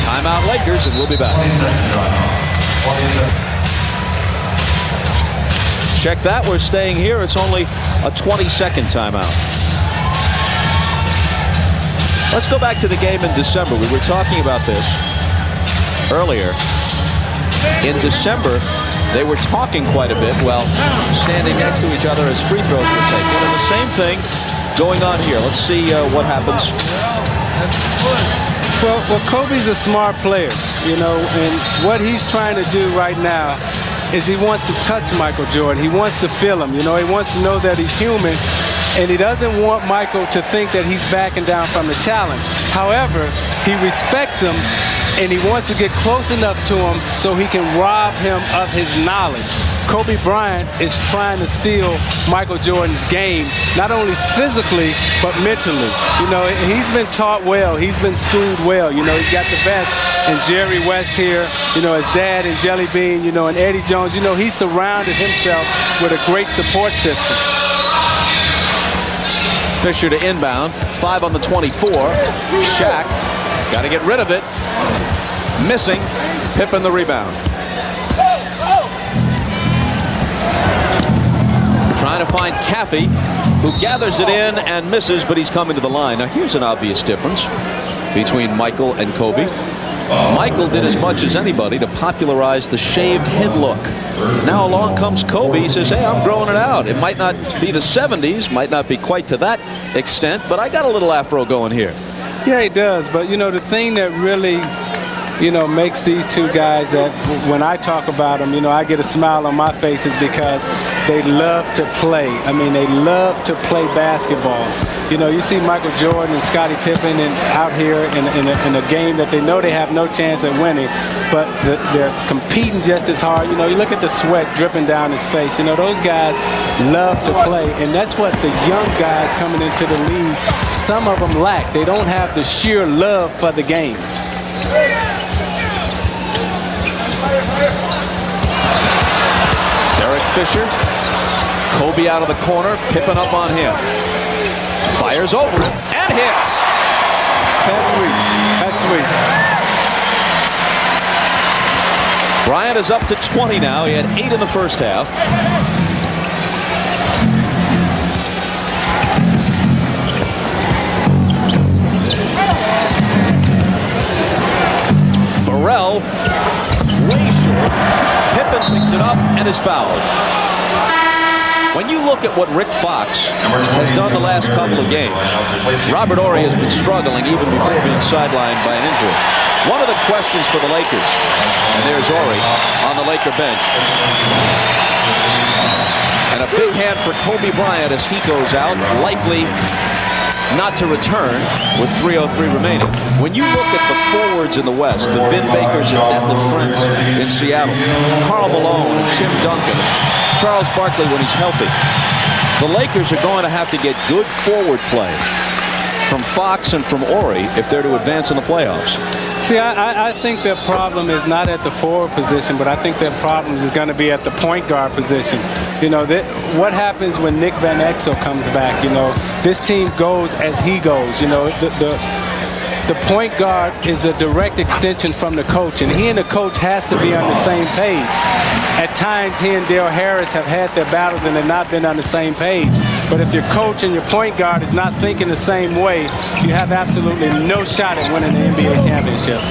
Timeout Lakers, and we'll be back. Check that, we're staying here. It's only a 20-second timeout. Let's go back to the game in December. We were talking about this earlier. In December, they were talking quite a bit while standing next to each other as free throws were taken. And the same thing going on here. Let's see what happens. Well, Kobe's a smart player, you know, and what he's trying to do right now is he wants to touch Michael Jordan. He wants to feel him, you know. He wants to know that he's human, and he doesn't want Michael to think that he's backing down from the challenge. However, he respects him, and he wants to get close enough to him so he can rob him of his knowledge. Kobe Bryant is trying to steal Michael Jordan's game, not only physically, but mentally. You know, he's been taught well. He's been schooled well. You know, he's got the best in Jerry West here, you know, his dad and Jelly Bean, you know, and Eddie Jones. You know, he surrounded himself with a great support system. Fischer to inbound. 5 on the 24. Shaq. Got to get rid of it. Missing. Pippen the rebound. Trying to find Caffey, who gathers it in and misses, but he's coming to the line. Now, here's an obvious difference between Michael and Kobe. Michael did as much as anybody to popularize the shaved head look. Now along comes Kobe. He says, hey, I'm growing it out. It might not be the 70s, might not be quite to that extent, but I got a little afro going here. Yeah, he does. But, you know, the thing that really, you know, makes these two guys that when I talk about them, you know, I get a smile on my face is because they love to play. I mean, they love to play basketball. You know, you see Michael Jordan and Scottie Pippen out here in a game that they know they have no chance at winning, but they're competing just as hard. You know, you look at the sweat dripping down his face. You know, those guys love to play, and that's what the young guys coming into the league, some of them lack. They don't have the sheer love for the game. Derek Fischer. Kobe out of the corner. Pippen up on him. Fires over it and hits. That's sweet. That's sweet. Bryant is up to 20 now. He had 8 in the first half. Burrell, way short. Pippen picks it up and is fouled. When you look at what Rick Fox has done the last couple of games, Robert Horry has been struggling even before being sidelined by an injury. One of the questions for the Lakers, and there's Horry on the Laker bench. And a big hand for Kobe Bryant as he goes out, likely not to return with 3:03 remaining. When you look at the forwards in the West, the Vin Bakers and Detlef Schrempf in Seattle, Karl Malone and Tim Duncan, Charles Barkley when he's healthy, the Lakers are going to have to get good forward play from Fox and from Horry if they're to advance in the playoffs. See, I think their problem is not at the forward position, but I think their problem is going to be at the point guard position. You know, what happens when Nick Van Exel comes back? You know, this team goes as he goes. You know, the point guard is a direct extension from the coach, and he and the coach has to be on the same page. At times, he and Dale Harris have had their battles and have not been on the same page. But if your coach and your point guard is not thinking the same way, you have absolutely no shot at winning the NBA championship.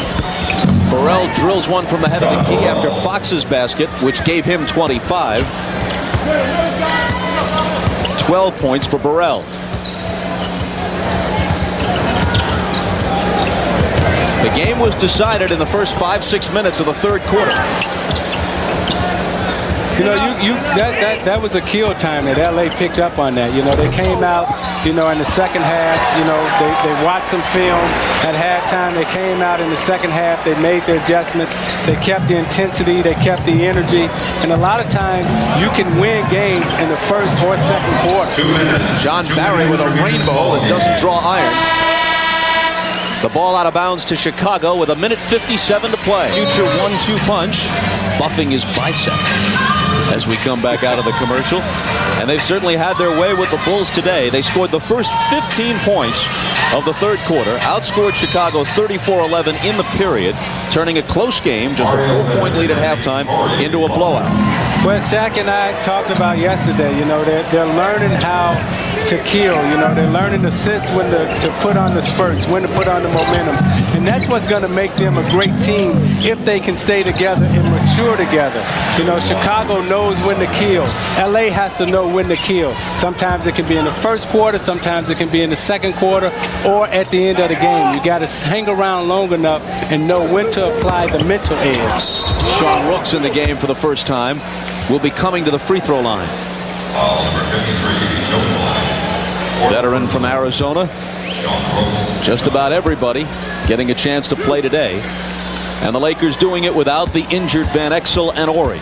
Burrell drills one from the head of the key after Fox's basket, which gave him 25. 12 points for Burrell. The game was decided in the first 5-6 minutes of the third quarter. You know, that was a kill time that LA picked up on that. You know, they came out, you know, in the second half, you know, they watched some film at halftime. They came out in the second half. They made their adjustments. They kept the intensity. They kept the energy. And a lot of times you can win games in the first or second quarter. John Barry with a rainbow that doesn't draw iron. The ball out of bounds to Chicago with 1:57 to play. Future 1-2 punch, buffing his bicep as we come back out of the commercial. And they've certainly had their way with the Bulls today. They scored the first 15 points of the third quarter, outscored Chicago 34-11 in the period, turning a close game, just a 4-point lead at halftime, into a blowout. Well, Shaq and I talked about yesterday, you know, they're learning how to kill. You know, they're learning the sense when to put on the spurts, when to put on the momentum. And that's what's going to make them a great team if they can stay together and mature together. You know, Chicago knows when to kill. LA has to know when to kill. Sometimes it can be in the first quarter, sometimes it can be in the second quarter, or at the end of the game. You got to hang around long enough and know when to apply the mental edge. Sean Rooks in the game for the first time will be coming to the free throw line. Veteran from Arizona. Just about everybody getting a chance to play today. And the Lakers doing it without the injured Van Exel and Horry.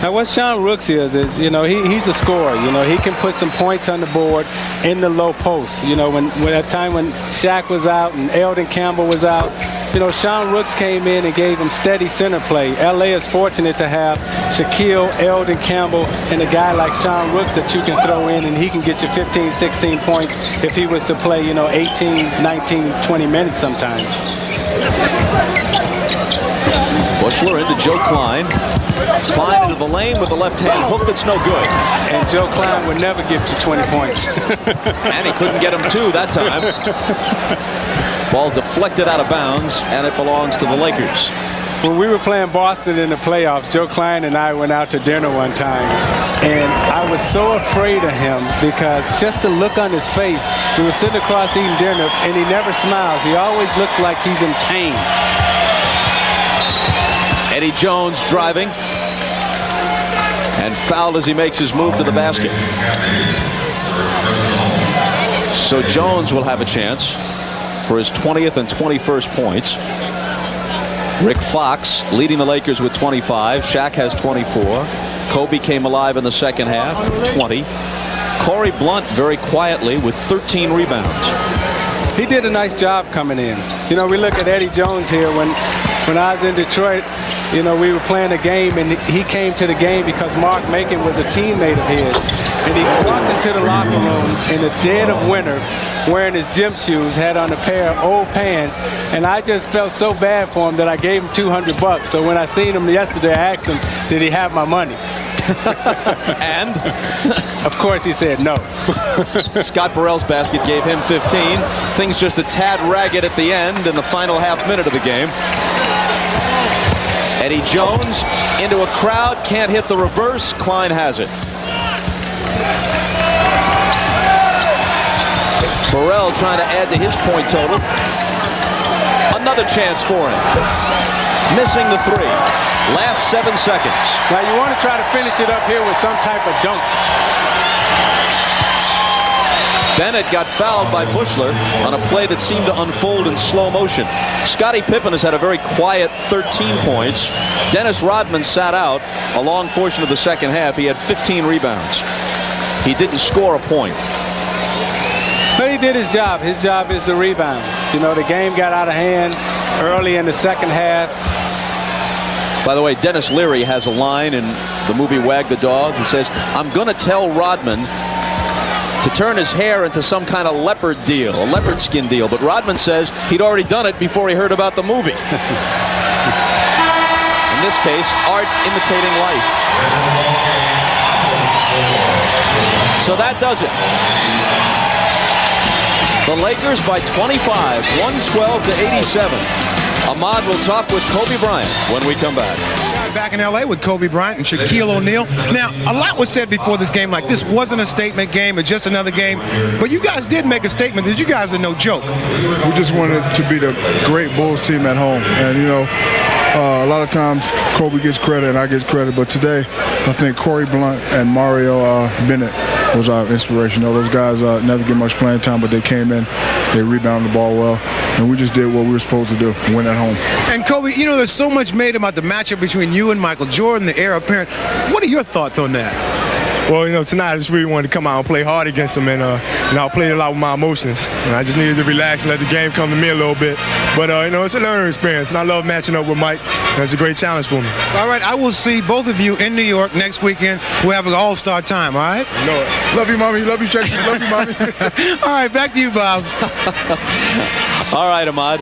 Now, what Sean Rooks is you know, he's a scorer. You know, he can put some points on the board in the low post. You know, when that time when Shaq was out and Eldon Campbell was out, you know, Sean Rooks came in and gave him steady center play. L.A. is fortunate to have Shaquille, Eldon Campbell, and a guy like Sean Rooks that you can throw in, and he can get you 15, 16 points if he was to play, you know, 18, 19, 20 minutes sometimes. Bushler into Joe Klein. Klein into the lane with the left-hand hook that's no good. And Joe Klein would never give you 20 points. And he couldn't get him two that time. Ball deflected out of bounds, and it belongs to the Lakers. When we were playing Boston in the playoffs, Joe Klein and I went out to dinner one time, and I was so afraid of him because just the look on his face, we were sitting across eating dinner, and he never smiles. He always looks like he's in pain. Eddie Jones driving, and fouled as he makes his move to the basket. So Jones will have a chance for his 20th and 21st points. Rick Fox leading the Lakers with 25. Shaq has 24. Kobe came alive in the second half, 20. Corey Blunt very quietly with 13 rebounds. He did a nice job coming in. You know, we look at Eddie Jones here. When I was in Detroit, you know, we were playing a game, and he came to the game because Mark Macon was a teammate of his. And he walked into the locker room in the dead of winter wearing his gym shoes, had on a pair of old pants, and I just felt so bad for him that I gave him $200. So when I seen him yesterday, I asked him, did he have my money? And? Of course he said no. Scott Burrell's basket gave him 15. Things just a tad ragged at the end in the final half minute of the game. Eddie Jones into a crowd, can't hit the reverse. Klein has it. Burrell trying to add to his point total. Another chance for him. Missing the three. Last 7 seconds. Now you want to try to finish it up here with some type of dunk. Bennett got fouled by Bushler on a play that seemed to unfold in slow motion. Scottie Pippen has had a very quiet 13 points. Dennis Rodman sat out a long portion of the second half. He had 15 rebounds. He didn't score a point. But he did his job. His job is to rebound. You know, the game got out of hand early in the second half. By the way, Dennis Leary has a line in the movie Wag the Dog. He says, I'm going to tell Rodman to turn his hair into some kind of leopard deal, a leopard skin deal. But Rodman says he'd already done it before he heard about the movie. In this case, art imitating life. So that does it. The Lakers by 25, 112-87. Ahmad will talk with Kobe Bryant when we come back. Back in L.A. with Kobe Bryant and Shaquille O'Neal. Now, a lot was said before this game, like this wasn't a statement game, it's just another game. But you guys did make a statement that you guys are no joke. We just wanted to be the great Bulls team at home. And, you know, a lot of times Kobe gets credit and I get credit. But today, I think Corey Blunt and Mario Bennett was our inspiration. You know, those guys never get much playing time, but they came in, they rebounded the ball well, and we just did what we were supposed to do, win at home. And Kobe, you know, there's so much made about the matchup between you and Michael Jordan, the heir apparent. What are your thoughts on that? Well, you know, tonight I just really wanted to come out and play hard against him, and you know, I played a lot with my emotions, and I just needed to relax and let the game come to me a little bit. But you know, it's a learning experience, and I love matching up with Mike, and it's a great challenge for me. All right, I will see both of you in New York next weekend. We'll have an all-star time, all right? You know it. Love you, Mommy. Love you, Jackson. Love you, Mommy. All right, back to you, Bob. All right, Ahmad.